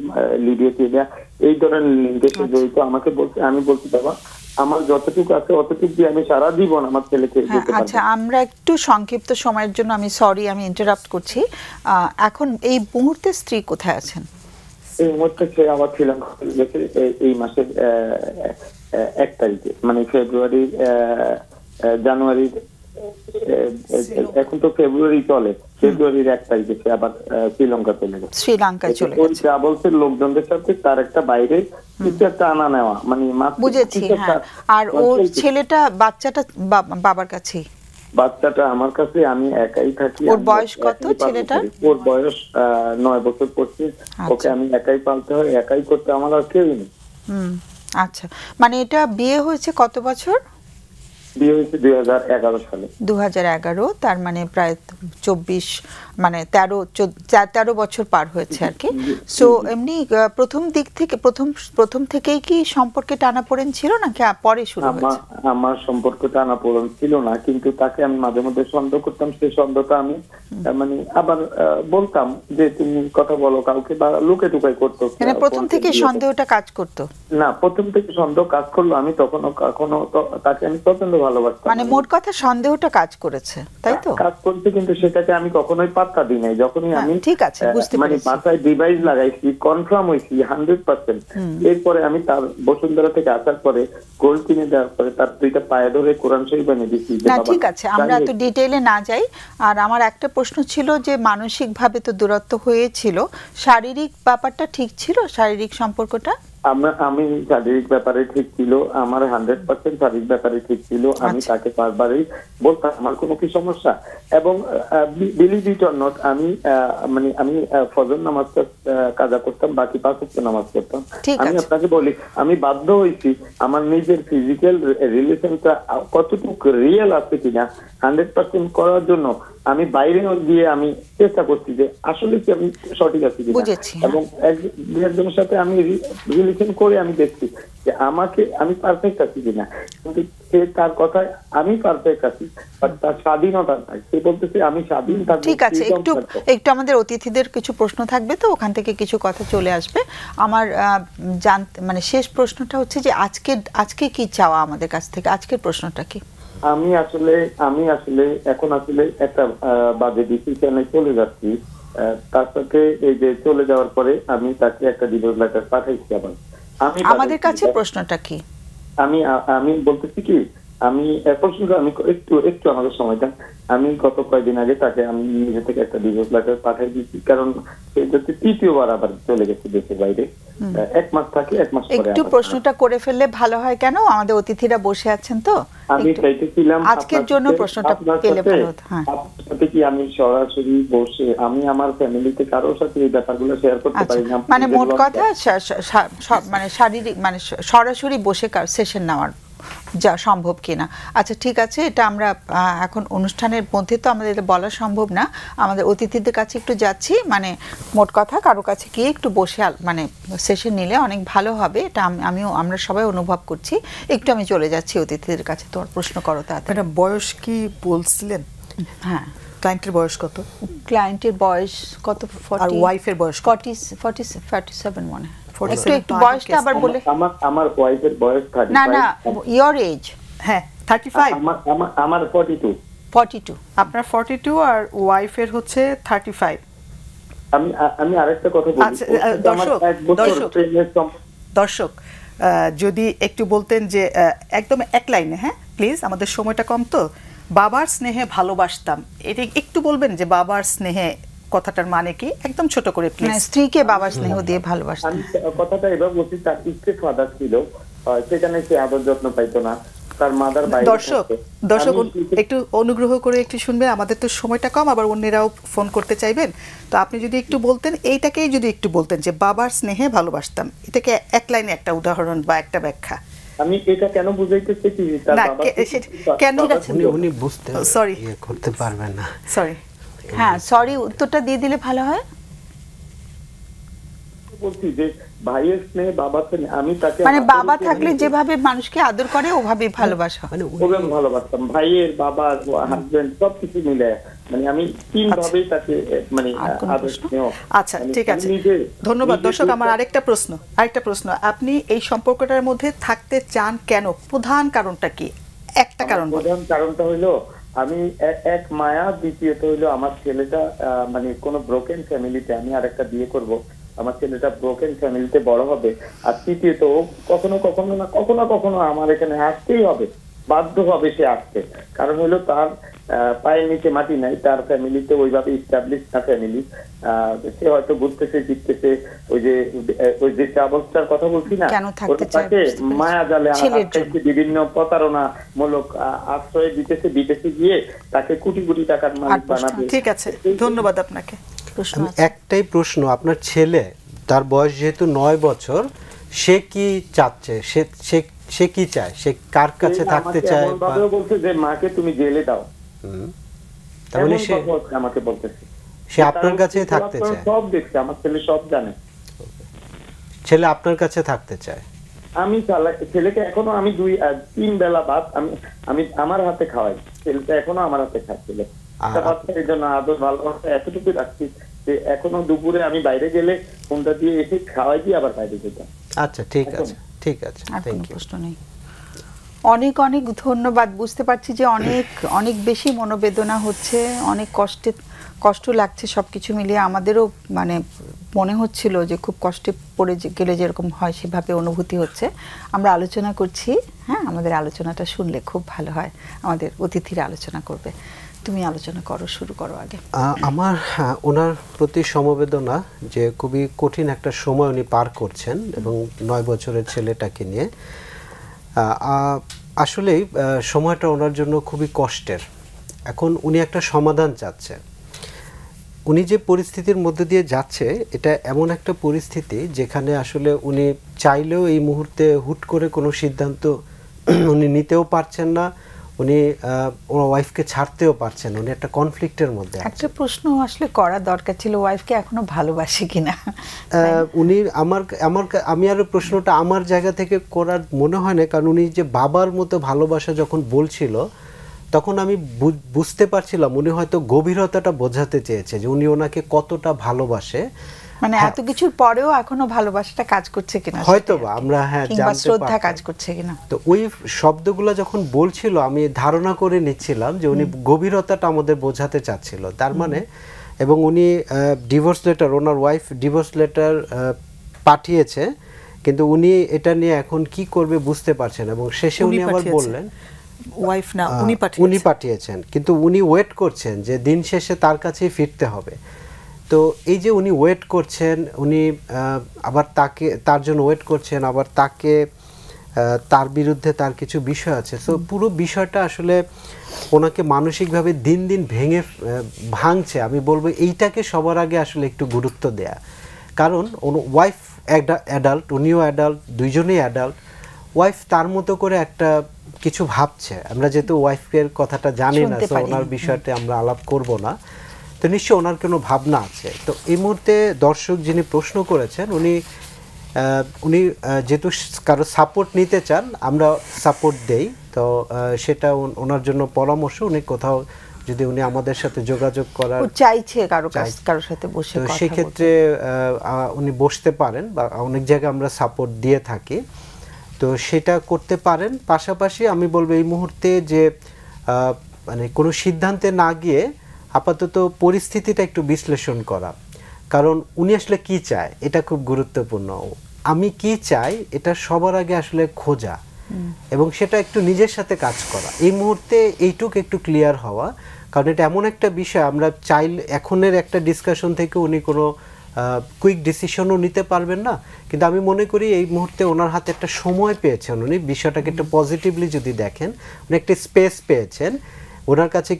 লিবিয়াতে দেয়া, এই ধরনের লিঙ্কে সে জড়িত। আমাকে বলছে, আমি বলছি বাবা আমার যতটুকু আছে অতটুকু দিয়ে আমি সারা জীবন আমার ছেলেকে। আচ্ছা, আমরা একটু সংক্ষিপ্ত সময়ের জন্য আমি সরি, আমি ইন্টারাপ্ট করছি। এখন এই মুহূর্তে স্ত্রী কোথায় আছেন? এই মুহূর্তে সে আবার শ্রীলঙ্কা গেছে এই মাসের 1 তারিখে, মানে ফেব্রুয়ারি জানুয়ারির, এখন তো ফেব্রুয়ারি চলে, ফেব্রুয়ারির 1 তারিখে সে আবার শ্রীলঙ্কা চলে গেছে। শ্রীলঙ্কায় চলে গেছে। ওই ট্রাভেলসের লোকজনদের সাথে তার একটা বাইরে কিছু একটা আনা নেওয়া, মানে বুঝেছি। আর ও ছেলেটা বাচ্চাটা বাবার কাছেই? বাচ্চাটা আমার কাছে, আমি একাই থাকি। ওর বয়স কত ছেলেটার? ওর বয়স 9 বছর পড়ছে। ওকে আমি একাই পালতে হয়, একাই করতে আমার আর কেউই নেই। আচ্ছা, মানে এটা বিয়ে হয়েছে কত বছর? বিয়ে হয়েছে 2011 সালে। 2011, তার মানে প্রায় 24, মানে 13 বছর পার হয়েছে আর কি। সো এমনি প্রথম দিক থেকে প্রথম থেকেই কি সম্পর্কে টানাপোড়েন ছিল নাকি পরে শুরু হয়েছে? আমার সম্পর্কে টানাপোড়েন ছিল না, কিন্তু তাকে আমি মাঝে মধ্যে সন্দেহ করতাম। সেই সন্দেহটা আমি মানে আবার বলতাম যে তুমি কথা বলো কাউকে, বা লুকে টুকাই করতো। মানে প্রথম থেকে সন্দেহটা কাজ করতো না, প্রথম থেকে সন্দেহ কাজ করলো। আমি তখনও কখনো তাকে আমি প্রচন্ড ভালোবাসতাম। মানে মোট কথা সন্দেহটা কাজ করেছে, তাই তো? কাজ করতে, কিন্তু সেটাকে আমি কখনোই পাত্তা দিই নাই। যখনই আমি ঠিক আছে, বুঝতে মানে পেরেছি, মাথায় ডিভাইস লাগাইছি, কনফার্ম হইছি 100%, এরপরে আমি তার বসুন্ধরা থেকে আসার পরে গোল্ড কিনে দেওয়ার পরে তার 2টা পায়ে ধরে কোরআন শরীফ এনে দিচ্ছি। না ঠিক আছে, আমরা তো ডিটেইলে না যাই। আর আমার একটা প্রশ্ন ছিল যে মানসিকভাবে তো দূরত্ব হয়েছিল, শারীরিক ব্যাপারটা ঠিক ছিল? শারীরিক সম্পর্কটা আমি শারীরিক ব্যাপারে ঠিক ছিল, আমার 100% শারীরিক ব্যাপারে ঠিক ছিল। আমি তাকে বারবারই বলতাম আমার কোনো কি সমস্যা। এবং বিলিভ ইট অর নট, আমি মানে আমি ফজর নামাজটা কাজা করতাম, বাকি 5 ওয়াক্ত নামাজ করতাম। আমি আপনাকে বলি, আমি বাধ্য হয়েছি আমার নিজের ফিজিক্যাল রিলেশনটা কতটুকু রিয়েল আছে কিনা 100% করার জন্য আমি বাইরে গিয়ে আমি চেষ্টা করছি যে আসলে কি আমি সঠিক আছি কিনা। এবং একজনের সাথে আমি রিলেশন করে আমি দেখছি যে আমি পারফেক্ট আছি কিনা, কিন্তু সে তার কথায় আমি পারফেক্ট আছি, বাট তার স্বাধীনতা নাই। সে বলতেছে আমি স্বাধীন থাকবো। ঠিক আছে, একটু আমাদের অতিথিদের কিছু প্রশ্ন থাকবে, তো ওখান থেকে কিছু কথা চলে আসবে। আমার মানে শেষ প্রশ্নটা হচ্ছে যে আজকে কি চাওয়া আমাদের কাছ থেকে? আজকের প্রশ্নটা কি? আমি আসলে এখন আসলে একটা বাজে ডিসিশনে চলে যাচ্ছি। তার সাথে এই যে চলে যাওয়ার পরে আমি তাকে একটা ডিভোর্স লেটার পাঠাইছি। আবার আমাদের কাছে প্রশ্নটা কি? আমি বলতেছি কি, আমি প্রশ্নটা আমি একটু আমাদের সময় দেন। আমি গত কয়েকদিন আগে তাকে আমি নিজে থেকে একটা ডিভোর্স লেটার পাঠাই দিয়েছি, কারণ সে হচ্ছে 3য় আবার চলে গেছে দেশের বাইরে। 1 মাস থাকে, 1 মাস পরে একটু প্রশ্নটা করে ফেললে ভালো হয়, কেন আমাদের অতিথিরা বসে আছেন তো। আমি চাইতেছিলাম আজকের জন্য প্রশ্নটা পেলে ভালো হতো। হ্যাঁ, আপনার সাথে কি আমি সরাসরি বসে আমি আমার ফ্যামিলিতে কারোর সাথে এই ব্যাপারগুলো শেয়ার করতে পারি না? মানে মোট কথা মানে শারীরিক মানে সরাসরি বসে সেশন নেওয়ার যা সম্ভব কিনা। আচ্ছা ঠিক আছে, এটা আমরা এখন অনুষ্ঠানের মধ্যে তো আমাদের বলা সম্ভব না। আমাদের অতিথিদের কাছে একটু যাচ্ছি, মানে মোট কথা কারো কাছে গিয়ে একটু বসে মানে সেশন নিলে অনেক ভালো হবে, এটা আমরা সবাই অনুভব করছি। একটু আমি চলে যাচ্ছি অতিথিদের কাছে। তোমার প্রশ্ন করো তাড়াতাড়ি। ম্যাডাম বয়স কি বলছিলেন? হ্যাঁ, ক্লায়েন্টের বয়স কত? ক্লায়েন্টের বয়স কত? আর ওয়াইফের বয়স 47 মনে হয়। একটু বয়সটা আবার বলে। আমার ওয়াইফের বয়স 35। না, ইওর এজ? হ্যাঁ 35। আমার 42। আপনার 42 আর ওয়াইফের হচ্ছে 35। আমি আরেকটা কথা বলি। দর্শক যদি একটু বলতেন যে একদম এক লাইনে, হ্যাঁ প্লিজ, আমাদের সময়টা কম তো। বাবার স্নেহে ভালোবাসতাম, এটা একটু বলবেন যে বাবার স্নেহে কথাটার মানে কি, একদম ছোট করে প্লিজ। স্ত্রীকে বাবার স্নেহ দিয়ে ভালোবাসতাম। আমি কথাটা এবার বলছি, তার স্ত্রী ফাদার ছিল, সেখানে সে আদর যত্ন পাইতো না। তার মাদার বাইরে। দর্শক একটু অনুগ্রহ করে একটু শুনবেন, আমাদের তো সময়টা কম, আবার অন্যরাও ফোন করতে চাইবেন। তো আপনি যদি একটু বলতেন, এইটাকেই যদি একটু বলতেন যে বাবার স্নেহে ভালোবাসতাম, এটাকে এক লাইনে একটা উদাহরণ বা একটা ব্যাখ্যা। আমি এটা কেন বুঝাইতে চাইছি, তার বাবা কেন উনি বুঝতে করতে পারবেন না। সরি, হ্যাঁ সরি, উত্তরটা দিয়ে দিলে ভালো হয়। বলছি যে ভাইয়ের স্নেহে বাবার স্নেহে আমি তাকে, মানে বাবা থাকলে যেভাবে মানুষকে আদর করে ওভাবে ভালোবাসা, মানে ওভাবে ভালোবাসতাম। ভাইয়ের, বাবার, হাজবেন্ড সবকিছু মিলে মানে আমি 3 ভাবেই তাকে মানে আদর স্নেহ। আচ্ছা ঠিক আছে, ধন্যবাদ। দর্শক আমার আরেকটা প্রশ্ন, আপনি এই সম্পর্কটার মধ্যে থাকতে চান কেন? প্রধান কারণটা কি? একটা কারণ। প্রধান কারণটা হলো আমি এক মায়া, দ্বিতীয়ত হইলো আমার ছেলেটা মানে কোনো ব্রোকেন ফ্যামিলিতে, আমি আরেকটা বিয়ে করব, আমার ছেলেটা ব্রোকেন ফ্যামিলিতে বড় হবে। আর তৃতীয়ত কখনো আমার এখানে আসতেই হবে, বাধ্য হবে সে আসতে। কারণ হলো তার পায়ের নিচে মাটি নাই, তার ফ্যামিলিতে ওইভাবে ইস্টাবলিশ না ফ্যামিলি, সে হয়তো ঘুরতেছে জিততেছে, ওই যে অবস্থার কথা বলছি না, তাকে মায়া জালে বিভিন্ন প্রতারণামূলক আশ্রয় দিতেছে গিয়ে তাকে কোটি কোটি টাকার মালিক বানাবে। ঠিক আছে, ধন্যবাদ আপনাকে। একটাই প্রশ্ন, আপনার ছেলে, তার বয়স যেহেতু 9 বছর, সে কি চাচ্ছে, সে কি চায়, সে কার কাছে থাকতে চায়? বলছে যে মাকে তুমি জেলে দাও, তাহলে সে আমাকে বলতেছে সে আপনার কাছেই থাকতে চায়। সব দেখছে, আমার ছেলে সব জানে, ছেলে আপনার কাছে থাকতে চায়। আমি ছেলেকে এখনো আমি 2-3 বেলা ভাত আমি আমার হাতে খাওয়াই, ছেলেটা এখনো আমার হাতে খাচ্ছিল। এই জন্য আদর ভালোবাসা এতটুকু রাখছি যে এখনো দুপুরে আমি বাইরে গেলে ফোনটা দিয়ে এসে খাওয়াই দিয়ে আবার বাইরে যেতাম। আচ্ছা, ঠিক আছে, ঠিক আছে, থ্যাংক ইউ। প্রশ্ন নেই। অনেক অনেক ধন্যবাদ। বুঝতে পারছি যে অনেক অনেক বেশি মনোবেদনা হচ্ছে, অনেক কষ্ট লাগছে, সবকিছু মিলিয়ে আমাদেরও মানে মনে হচ্ছিল যে খুব কষ্টে পড়ে গেলে যেরকম হয় সেভাবে অনুভূতি হচ্ছে। আমরা আলোচনা করছি, হ্যাঁ, আমাদের আলোচনাটা শুনলে খুব ভালো হয়, আমাদের অতিথিরা আলোচনা করবে। তুমি আলোচনা করো, শুরু করো আগে। আমার ওনার প্রতি সমবেদনা, যে খুবই কঠিন একটা সময় উনি পার করছেন এবং 9 বছরের ছেলেটাকে নিয়ে। আসলেই সময়টা ওনার জন্য খুবই কষ্টের। এখন উনি একটা সমাধান চাচ্ছে। উনি যে পরিস্থিতির মধ্যে দিয়ে যাচ্ছে, এটা এমন একটা পরিস্থিতি যেখানে আসলে উনি চাইলেও এই মুহূর্তে হুট করে কোনো সিদ্ধান্ত উনি নিতেও পারছেন না, উনি ওনার ওয়াইফকে ছাড়তেও পারছেন, উনি একটা কনফ্লিক্টের মধ্যে আছেন। একটা প্রশ্ন আসলে করা দরকার ছিল, ওয়াইফকে এখনো ভালোবাসে কিনা উনি। আমি আর প্রশ্নটা আমার জায়গা থেকে করার মনে হয় না, কারণ উনি যে বাবার মতো ভালোবাসা যখন বলছিল, তখন আমি বুঝতে পারছিলাম উনি হয়তো গভীরতাটা বোঝাতে চেয়েছে যে উনি ওনাকে কতটা ভালোবাসে। মানে এত কিছুর পরেও এখনো ভালোবাসাটা কাজ করছে কিনা, হয়তো বা আমরা জানতে শ্রদ্ধা কাজ করছে কিনা। তো ওই শব্দগুলো যখন বলছিল, আমি ধারণা করে নিচ্ছিলাম যে উনি গভীরতাটা আমাদের বোঝাতে চাচ্ছিল, তার মানে। এবং উনি ডিভোর্স লেটার, ওনার ওয়াইফ ডিভোর্স লেটার পাঠিয়েছে, কিন্তু উনি এটা নিয়ে এখন কি করবে বুঝতে পারছেন। এবং শেষে উনি আবার বললেন, ওয়াইফ না, উনি পাঠিয়েছেন, কিন্তু উনি ওয়েট করছেন যে দিন শেষে তার কাছেই ফিরতে হবে। তো এই যে উনি ওয়েট করছেন, উনি আবার তার জন্য ওয়েট করছেন, আবার তার বিরুদ্ধে তার কিছু বিষয় আছে। সো পুরো বিষয়টা আসলে ওনাকে মানসিকভাবে দিন দিন ভাঙছে। আমি বলবো এইটাকে সবার আগে আসলে একটু গুরুত্ব দেয়া, কারণ ওয়াইফ অ্যাডাল্ট, উনিও অ্যাডাল্ট, দুইজনেই অ্যাডাল্ট। ওয়াইফ তার মতো করে একটা কিছু ভাবছে। আমরা যেহেতু ওয়াইফের কথাটা জানি না, তো ওনার বিষয়টা আমরা আলাপ করব না, তো নিশ্চয়ই ওনার কোনো ভাবনা আছে। তো এই মুহূর্তে দর্শক যিনি প্রশ্ন করেছেন, উনি যেহেতু কারো সাপোর্ট নিতে চান, আমরা সাপোর্ট দেই। তো সেটা ওনার জন্য পরামর্শ, উনি কোথাও যদি উনি আমাদের সাথে যোগাযোগ করার চাইছে, কারোর সাথে বসে, তো সেক্ষেত্রে উনি বসতে পারেন, বা অনেক জায়গায় আমরা সাপোর্ট দিয়ে থাকি, তো সেটা করতে পারেন। পাশাপাশি আমি বলবো এই মুহূর্তে যে মানে কোনো সিদ্ধান্তে না গিয়ে আপাতত পরিস্থিতিটা একটু বিশ্লেষণ করা, কারণ উনি আসলে কি চায় এটা খুব গুরুত্বপূর্ণ। আমি কি চাই এটা সবার আগে আসলে খোঁজা, এবং সেটা একটু নিজের সাথে কাজ করা। এই মুহূর্তে এইটুকু একটু ক্লিয়ার হওয়া, কারণ এটা এমন একটা বিষয়, আমরা চাইলে এখনের একটা ডিসকাশন থেকে উনি কোনো কুইক ডিসিশনও নিতে পারবেন না। কিন্তু আমি মনে করি এই মুহূর্তে ওনার হাতে একটা সময় পেয়েছেন, উনি বিষয়টাকে একটু পজিটিভলি যদি দেখেন, উনি একটা স্পেস পেয়েছেন, ওনার কাছে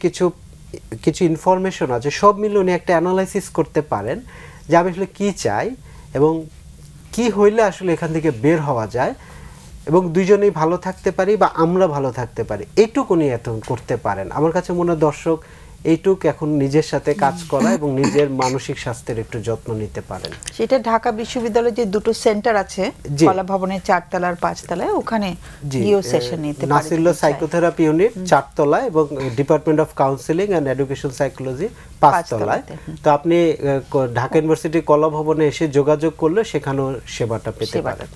কিছু ইনফরমেশন আছে, সব মিলে উনি একটা অ্যানালাইসিস করতে পারেন যে আমি আসলে কী চাই এবং কি হইলে আসলে এখান থেকে বের হওয়া যায় এবং দুইজনেই ভালো থাকতে পারি বা আমরা ভালো থাকতে পারি, এইটুকু উনি এখন করতে পারেন। আমার কাছে মনে হয় দর্শক এইটুক এখন নিজের সাথে কাজ করা এবং নিজের মানসিক স্বাস্থ্যের একটু যত্ন নিতে পারেন। সেটা ঢাকা বিশ্ববিদ্যালয়ে যে দুটো সেন্টার আছে, কলা ভবনের 4 তলার 5 তলায়, ওখানে গিও সেশন নিতে পারেন। নাসিরুল্লাহ সাইকোথেরাপি ইউনিট 4 তলায় এবং department of counselling and education psychology 5 তলায়। তো আপনি ঢাকা ইউনিভার্সিটি কলা ভবনে এসে যোগাযোগ করলে সেখানেও সেবাটা পেতে পারেন।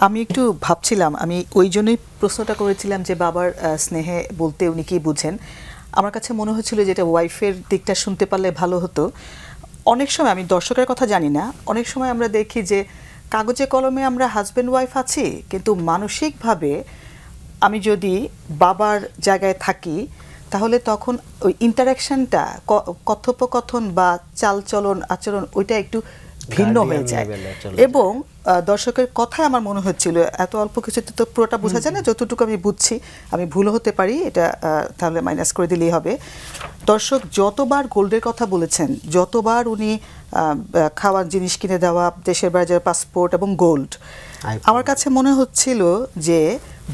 আমি একটু ভাবছিলাম, আমি ওই জন্যই প্রশ্নটা করেছিলাম যে বাবার স্নেহে বলতে উনি কি বুঝেন। আমার কাছে মনে হচ্ছিল যে এটা ওয়াইফের দিকটা শুনতে পারলে ভালো হতো। অনেক সময়, আমি দর্শকের কথা জানি না, অনেক সময় আমরা দেখি যে কাগজে কলমে আমরা হাজব্যান্ড ওয়াইফ আছি, কিন্তু মানসিকভাবে আমি যদি বাবার জায়গায় থাকি তাহলে তখন ওই ইন্টারাকশনটা কথোপকথন বা চালচলন আচরণ ওইটা একটু ভিন্ন হয়ে যায় এবং দর্শকের কথায় আমার মনে হচ্ছিল এত অল্প কিছুতে তো পুরোটা বোঝা যায় না, যতটুকু আমি বুঝছি, আমি ভুলও হতে পারি, এটা তাহলে মাইনাস করে দিলেই হবে। দর্শক যতবার গোল্ডের কথা বলেছেন, যতবার উনি খাওয়ার জিনিস কিনে দেওয়া, দেশের বাইরে যাওয়ার পাসপোর্ট এবং গোল্ড, আমার কাছে মনে হচ্ছিল যে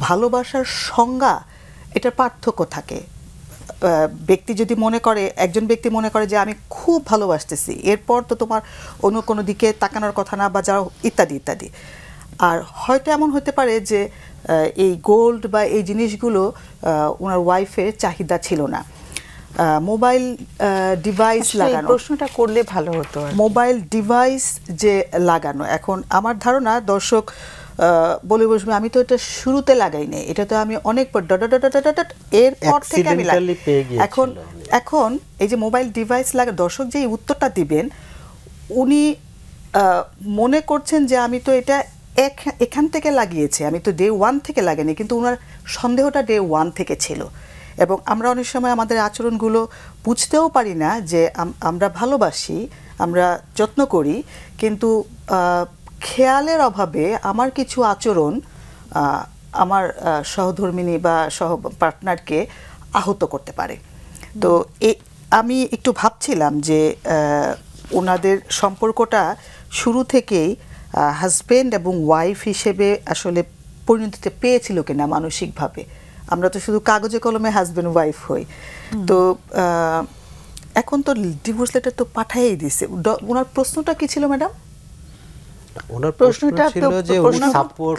ভালোবাসার সংজ্ঞা এটার পার্থক্য থাকে। ব্যক্তি যদি মনে করে, একজন ব্যক্তি মনে করে যে আমি খুব ভালোবাসতেছি, এরপর তো তোমার অন্য কোনো দিকে তাকানোর কথা না বা যাও ইত্যাদি ইত্যাদি। আর হয়তো এমন হতে পারে যে এই গোল্ড বা এই জিনিসগুলো ওনার ওয়াইফের চাহিদা ছিল না। মোবাইল ডিভাইস লাগানো, প্রশ্নটা করলে ভালো হতো। মোবাইল ডিভাইস যে লাগানো, এখন আমার ধারণা দর্শক বলে বসবে আমি তো এটা শুরুতে লাগাইনি, এটা তো আমি অনেক পর এরপর থেকে আমি এখন এই যে মোবাইল ডিভাইস লাগা, দর্শক যে উত্তরটা দিবেন উনি মনে করছেন যে আমি তো এটা এখান থেকে লাগিয়েছি, আমি তো ডে 1 থেকে লাগাইনি, কিন্তু ওনার সন্দেহটা ডে 1 থেকে ছিল। এবং আমরা অনেক সময় আমাদের আচরণগুলো বুঝতেও পারি না যে আমরা ভালোবাসি, আমরা যত্ন করি, কিন্তু খেয়ালের অভাবে আমার কিছু আচরণ আমার সহধর্মিণী বা সহ পার্টনারকে আহত করতে পারে। তো আমি একটু ভাবছিলাম যে ওনাদের সম্পর্কটা শুরু থেকেই হাজব্যান্ড এবং ওয়াইফ হিসেবে আসলে পরিণতিতে পেয়েছিল কিনা মানসিকভাবে। আমরা তো শুধু কাগজে কলমে হাজব্যান্ড ওয়াইফ হই। তো এখন তো ডিভোর্স লেটার তো পাঠাই দিছে। ওনার প্রশ্নটা কি ছিল ম্যাডাম? ওনার প্রশ্নটা ছিল যে উনি সাপোর্ট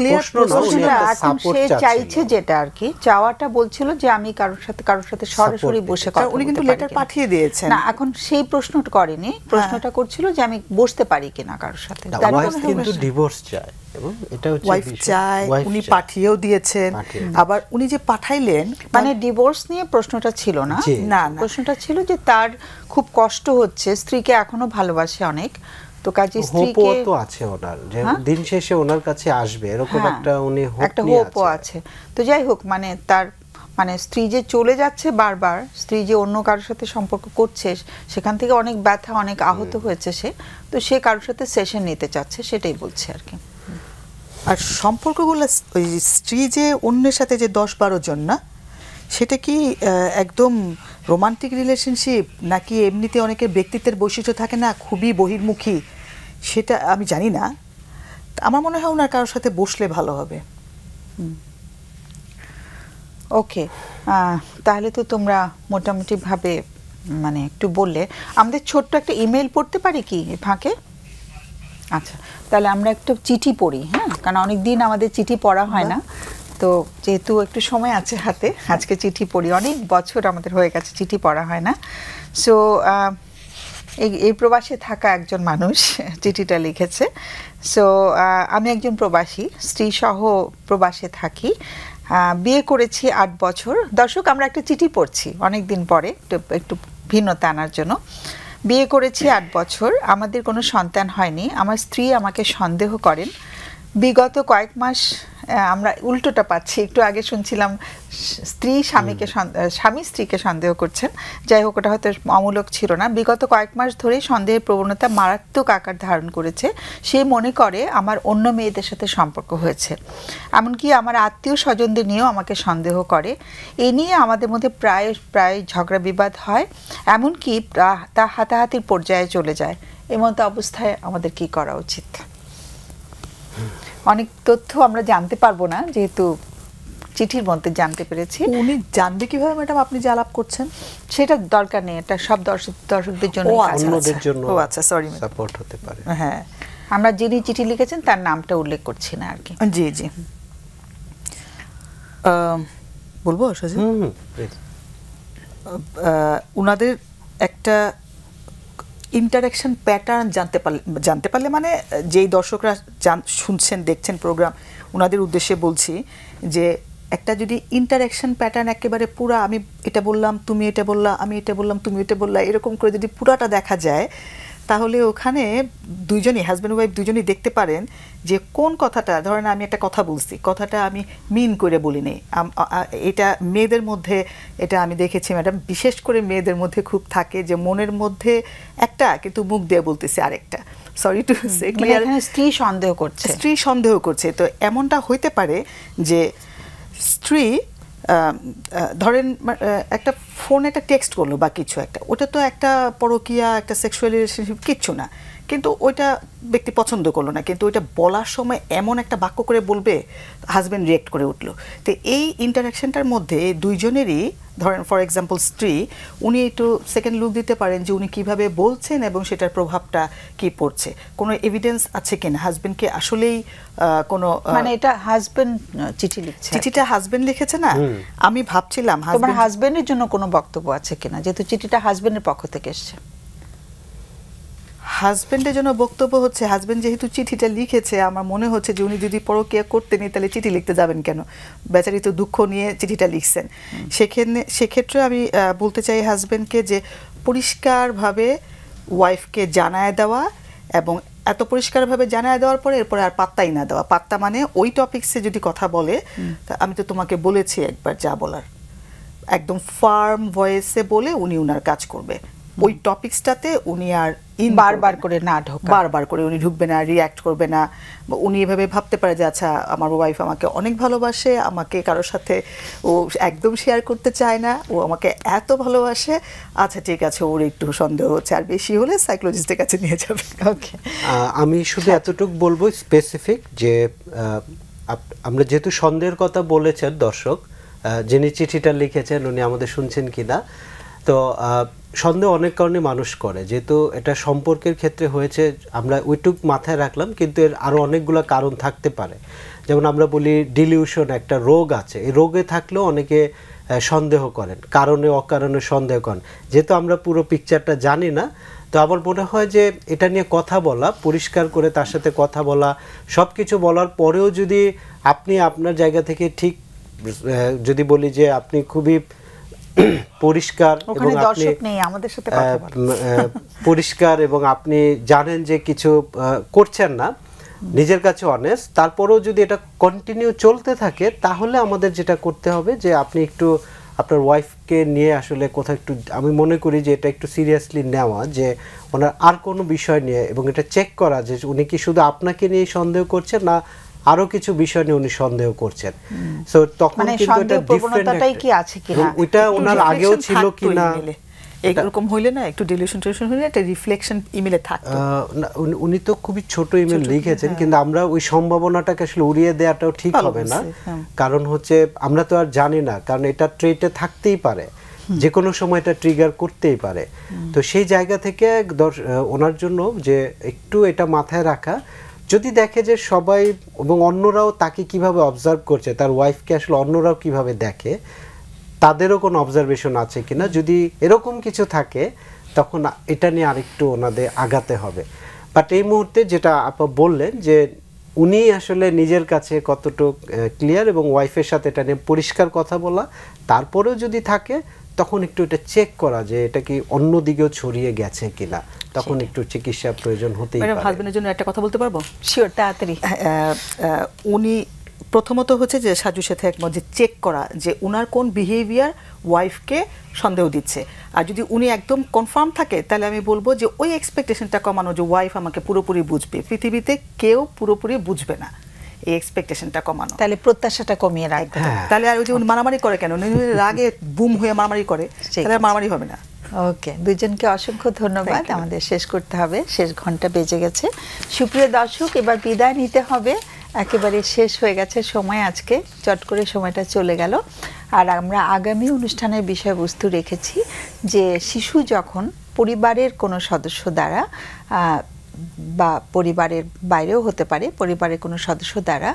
চাইছে, যেটা আর কি চাওয়াটা বলছিল যে আমি কারোর সাথে সরাসরি বসে কথা বলতে পারি। উনি কিন্তু লেটার পাঠিয়ে দিয়েছেন। না, এখন সেই প্রশ্নটা করেনি, প্রশ্নটা করছিল যে আমি বসতে পারি কিনা কারোর সাথে। ওয়াইফ কিন্তু ডিভোর্স চায় এবং এটা হচ্ছে ওয়াইফ চায়, উনি পাঠিয়েও দিয়েছেন। আবার উনি যে পাঠাইলেন, মানে ডিভোর্স নিয়ে প্রশ্নটা ছিল না, না প্রশ্নটা ছিল যে তার খুব কষ্ট হচ্ছে, স্ত্রীকে এখনো ভালোবাসে অনেক, তো কাজে স্ত্রীকে তো আছে ওনার যে দিন শেষে ওনার কাছে আসবে এরকম একটা উনি হোপও আছে। তো যাই হোক, মানে তার মানে স্ত্রী যে চলে যাচ্ছে বারবার, স্ত্রী যে অন্য কারোর সাথে সম্পর্ক করছে, সেখান থেকে অনেক ব্যথা, অনেক আহত হয়েছে সে, তো সে কারোর সাথে সেশন নিতে চাচ্ছে, সেটাই বলছে আর কি। আর সম্পর্কগুলো ওই স্ত্রী যে অন্যের সাথে যে 10-12 জন না, সেটা কি একদম রোমান্টিক রিলেশনশিপ নাকি এমনিতে অনেকের ব্যক্তিত্বের বৈশিষ্ট্য থাকে না খুবই বহির্মুখী, সেটা আমি জানি না। আমার মনে হয় ওনার কারোর সাথে বসলে ভালো হবে। ওকে, তাহলে তো তোমরা মোটামুটি ভাবে মানে একটু বললে। আমাদের ছোট্ট একটা ইমেল পড়তে পারি কি ফাঁকে? আচ্ছা, তাহলে আমরা একটা চিঠি পড়ি, হ্যাঁ, কারণ অনেক দিন আমাদের চিঠি পড়া হয় না, তো যেহেতু একটু সময় আছে হাতে, আজকে চিঠি পড়ি। অনেক বছর আমাদের হয়ে গেছে চিঠি পড়া হয় না। সো এই প্রবাসে থাকা একজন মানুষ চিঠিটা লিখেছে। সো আমি একজন প্রবাসী, স্ত্রী সহ প্রবাসে থাকি, বিয়ে করেছি 8 বছর। দর্শক, আমরা একটা চিঠি পড়ছি অনেক দিন পরে, একটু ভিন্নতা আনার জন্য। বিয়ে করেছি 8 বছর, আমাদের কোনো সন্তান হয়নি। আমার স্ত্রী আমাকে সন্দেহ করেন। বিগত কয়েক মাস আমরা উল্টোটা পাচ্ছি, একটু আগে শুনছিলাম স্বামী স্ত্রীকে সন্দেহ করছেন। যাই হোক, ওটা হয়তো অমূলক ছিল না। বিগত কয়েক মাস ধরেই সন্দেহের প্রবণতা মারাত্মক আকার ধারণ করেছে। সে মনে করে আমার অন্য মেয়েদের সাথে সম্পর্ক হয়েছে, এমনকি আমার আত্মীয় স্বজনদের নিয়েও আমাকে সন্দেহ করে। এ নিয়ে আমাদের মধ্যে প্রায় ঝগড়া বিবাদ হয়, এমনকি তা হাতাহাতির পর্যায়ে চলে যায়। এমতো অবস্থায় আমাদের কি করা উচিত? অনেক তথ্য আমরা জানতে পারবো না, যেহেতু চিঠির মধ্যে জানতে পেরেছি। উনি জানবে কিভাবে ম্যাডাম আপনি যে আলাপ করছেন? সেটা দরকার নেই, এটা সব দর্শকদের জন্য, অন্যদের জন্য আচ্ছা সরি সাপোর্ট হতে পারে। হ্যাঁ, আমরা যিনি চিঠি লিখেছেন তার নামটা উল্লেখ করছি না আর কি। জি জি, বলবো সজি? উনাদের একটা ইন্টারাকশন প্যাটার্ন জানতে পারলে মানে যেই দর্শকরা শুনছেন দেখছেন প্রোগ্রাম, ওনাদের উদ্দেশ্যে বলছি যে একটা যদি ইন্টারাকশন প্যাটার্ন একেবারে পুরা, আমি এটা বললাম তুমি এটা বললা, আমি এটা বললাম তুমি এটা বললা, এরকম করে যদি পুরাটা দেখা যায়, তাহলে ওখানে দুইজনই হাজব্যান্ড ওয়াইফ দুজনই দেখতে পারেন যে কোন কথাটা, ধরেন আমি একটা কথা বলছি, কথাটা আমি মিন করে বলিনি। এটা মেয়েদের মধ্যে, এটা আমি দেখেছি ম্যাডাম, বিশেষ করে মেয়েদের মধ্যে খুব থাকে যে মনের মধ্যে একটা কিন্তু মুখ দিয়ে বলতেছে আরেকটা। সরি টু সে ক্লিয়ার, স্ত্রী সন্দেহ করছে, স্ত্রী সন্দেহ করছে। তো এমনটা হইতে পারে যে স্ত্রী ধরেন একটা ফোনে একটা টেক্সট করলো বা কিছু একটা, ওটা তো একটা পরকীয়া, একটা সেক্সুয়াল রিলেশনশিপ কিচ্ছু না, কিন্তু ওইটা ব্যক্তি পছন্দ করলো না, কিন্তু ওইটা বলার সময় এমন একটা বাক্য করে বলবে, হাজব্যান্ড রিয়েক্ট করে উঠলো। তো এই ইন্টারাকশনটার মধ্যে দুইজনেরই, ধরেন ফর এক্সাম্পল স্ত্রী, উনি একটু সেকেন্ড লুক দিতে পারেন যে উনি কিভাবে বলছেন এবং সেটার প্রভাবটা কি পড়ছে, কোনো এভিডেন্স আছে কিনা, হাজব্যান্ডকে আসলেই কোনো, মানে এটা হাজবেন্ড চিঠি লিখছে, চিঠিটা হাজব্যান্ড লিখেছে না, আমি ভাবছিলাম তোমার হাজবেন্ডের জন্য কোনো বক্তব্য আছে কিনা, যেহেতু চিঠিটা হাজবেন্ডের পক্ষ থেকে এসেছে। হাজব্যান্ডের জন্য বক্তব্য হচ্ছে, হাজব্যান্ড যেহেতু চিঠিটা লিখেছে, আমার মনে হচ্ছে যে উনি যদি পরকীয়া করতেনি তাহলে চিঠি লিখতে যাবেন কেন, বেচারি তো দুঃখ নিয়ে চিঠিটা লিখছেন। সেক্ষেত্রে আমি বলতে চাই হাজব্যান্ডকে যে পরিষ্কারভাবে ওয়াইফকে জানায় দেওয়া, এবং এত পরিষ্কারভাবে জানায় দেওয়ার পরে এরপরে আর পাত্তাই না দেওয়া। পাত্তা মানে ওই টপিকসে যদি কথা বলে, আমি তো তোমাকে বলেছি একবার যা বলার, একদম ফার্ম ভয়েসে বলে উনি উনার কাজ করবে। ওই টপিকসটাতে উনি আর বারবার করে না ঢোকা, বারবার করে উনি ঢুকবে না, রিঅ্যাক্ট করবে না। উনি এভাবে ভাবতে পারে যে আচ্ছা আমার ওয়াইফ আমাকে অনেক ভালোবাসে, আমাকে কারোর সাথে ও একদম শেয়ার করতে চায় না, ও আমাকে এত ভালোবাসে, আচ্ছা ঠিক আছে ওর একটু সন্দেহ হচ্ছে, আর বেশি হলে সাইকোলজিস্টের কাছে নিয়ে যাবে। ওকে, আমি শুধু এতটুকু বলবো স্পেসিফিক যে আমরা যেহেতু সন্দেহের কথা বলেছেন, দর্শক যিনি চিঠিটা লিখেছেন উনি আমাদের শুনছেন কিনা, তো সন্দেহ অনেক কারণে মানুষ করে, যেহেতু এটা সম্পর্কের ক্ষেত্রে হয়েছে আমরা ওইটুক মাথায় রাখলাম, কিন্তু এর আরও অনেকগুলো কারণ থাকতে পারে। যেমন আমরা বলি ডিলিউশন একটা রোগ আছে, এই রোগে থাকলেও অনেকে সন্দেহ করেন, কারণে অকারণে সন্দেহ করেন। যেহেতু আমরা পুরো পিকচারটা জানি না, তো আমার মনে হয় যে এটা নিয়ে কথা বলা, পরিষ্কার করে তার সাথে কথা বলা, সব কিছু বলার পরেও যদি আপনি আপনার জায়গা থেকে ঠিক, যদি বলি যে আপনি খুবই পরিষ্কার এবং আপনি পরিষ্কার এবং আপনি জানেন যে কিছু করছেন না, নিজের কাছে অনেস্ট, তারপরেও যদি এটা কন্টিনিউ চলতে থাকে, তাহলে আমাদের যেটা করতে হবে যে আপনি একটু আপনার ওয়াইফকে নিয়ে আসলে কোথাও একটু, আমি মনে করি যে এটা একটু সিরিয়াসলি নেওয়া, যে ওনার আর কোনো বিষয় নিয়ে, এবং এটা চেক করা যে উনি কি শুধু আপনাকে নিয়ে সন্দেহ করছেন না আরো কিছু বিষয় নিয়ে উনি সন্দেহ করছেন। সো তখন কিন্তু এটা প্রবণতাটাই কি আছে কিনা, ওইটা ওনার আগেও ছিল কিনা, এরকম হইলে না একটু ডিলিউশন হইলে একটা রিফ্লেকশন ইমেলে থাকতো। উনি তো খুবই ছোট ইমেল লিখেছেন, কিন্তু আমরা ওই সম্ভাবনাটাকে আসলে উড়িয়ে দেওয়াটাও ঠিক হবে না, কারণ হচ্ছে আমরা তো আর জানি না, কারণ এটা ট্রেটে থাকতেই পারে, যে কোনো সময় এটা ট্রিগার করতেই পারে। তো সেই জায়গা থেকে ওনার জন্য যে একটু এটা মাথায় রাখা, যদি দেখে যে সবাই এবং অন্যরাও তাকে কিভাবে অবজার্ভ করছে, তার ওয়াইফকে আসলে অন্যরাও কিভাবে দেখে, তাদেরও কোনো অবজারভেশন আছে কিনা, যদি এরকম কিছু থাকে তখন এটা নিয়ে আরেকটু ওনাদের আগাতে হবে। বাট এই মুহূর্তে যেটা আপা বললেন যে উনি আসলে নিজের কাছে কতটুকু ক্লিয়ার এবং ওয়াইফের সাথে এটা নিয়ে পরিষ্কার কথা বলা, তারপরেও যদি থাকে তখন একটু এটা চেক করা যে এটা কি অন্য দিকেও ছড়িয়ে গেছে কিনা, তখন একটু চিকিৎসা প্রয়োজন হতেই পারে। হাজবেন্ডের জন্য একটা কথা বলতে পারবো? শিওর, তাড়াতাড়ি। উনি প্রথমত হচ্ছে যে সাজুর সাথে একমত যে চেক করা যে উনার কোন বিহেভিয়ার ওয়াইফকে সন্দেহ দিচ্ছে, আর যদি উনি একদম কনফার্ম থাকে তাহলে আমি বলবো যে ওই এক্সপেকটেশনটা কমানো, যে ওয়াইফ আমাকে পুরোপুরি বুঝবে, পৃথিবীতে কেউ পুরোপুরি বুঝবে না, এই এক্সপেকটেশনটা কমানো, তাহলে প্রত্যাশাটা কমিয়ে রাখতে হবে। তাহলে আর ওই যে উনি মারামারি করে কেন, রাগে বুম হয়ে মারামারি করে, তাহলে মারামারি হবে না। ওকে, দুজনকে অসংখ্য ধন্যবাদ। আমাদের শেষ করতে হবে, শেষ ঘন্টা বেজে গেছে। সুপ্রিয় দর্শক, এবার বিদায় নিতে হবে, একেবারে শেষ হয়ে গেছে সময়, আজকে চট করে সময়টা চলে গেল। আর আমরা আগামী অনুষ্ঠানের বিষয়বস্তু রেখেছি যে শিশু যখন পরিবারের কোনো সদস্য দ্বারা বা পরিবারের বাইরেও হতে পারে, পরিবারের কোনো সদস্য দ্বারা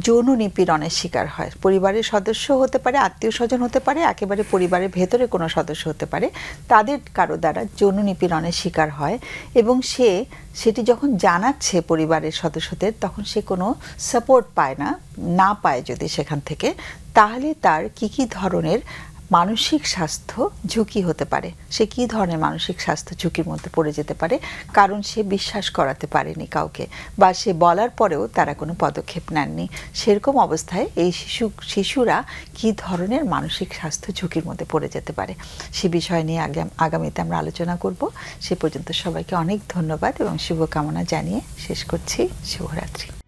যৌন নিপীড়নের শিকার হয়, পরিবারের সদস্য হতে পারে, আত্মীয় স্বজন হতে পারে, একেবারে পরিবারের ভেতরে কোনো সদস্য হতে পারে, তাদের কারো দ্বারা যৌন নিপীড়নের শিকার হয় এবং সেটি যখন জানাচ্ছে পরিবারের সদস্যদের, তখন সে কোনো সাপোর্ট পায় না পায় যদি সেখান থেকে, তাহলে তার কি কি ধরনের মানসিক স্বাস্থ্য ঝুঁকি হতে পারে। সে কী ধরনের মানসিক স্বাস্থ্য ঝুঁকির মধ্যে পড়ে যেতে পারে, কারণ সে বিশ্বাস করাতে পারেনি কাউকে, বা সে বলার পরেও তারা কোনো পদক্ষেপ নেননি। সেরকম অবস্থায় এই শিশুরা কী ধরনের মানসিক স্বাস্থ্য ঝুঁকির মধ্যে পড়ে যেতে পারে, সে বিষয় নিয়ে আগামীতে আমরা আলোচনা করব। সে পর্যন্ত সবাইকে অনেক ধন্যবাদ এবং শুভকামনা জানিয়ে শেষ করছি। শুভরাত্রি।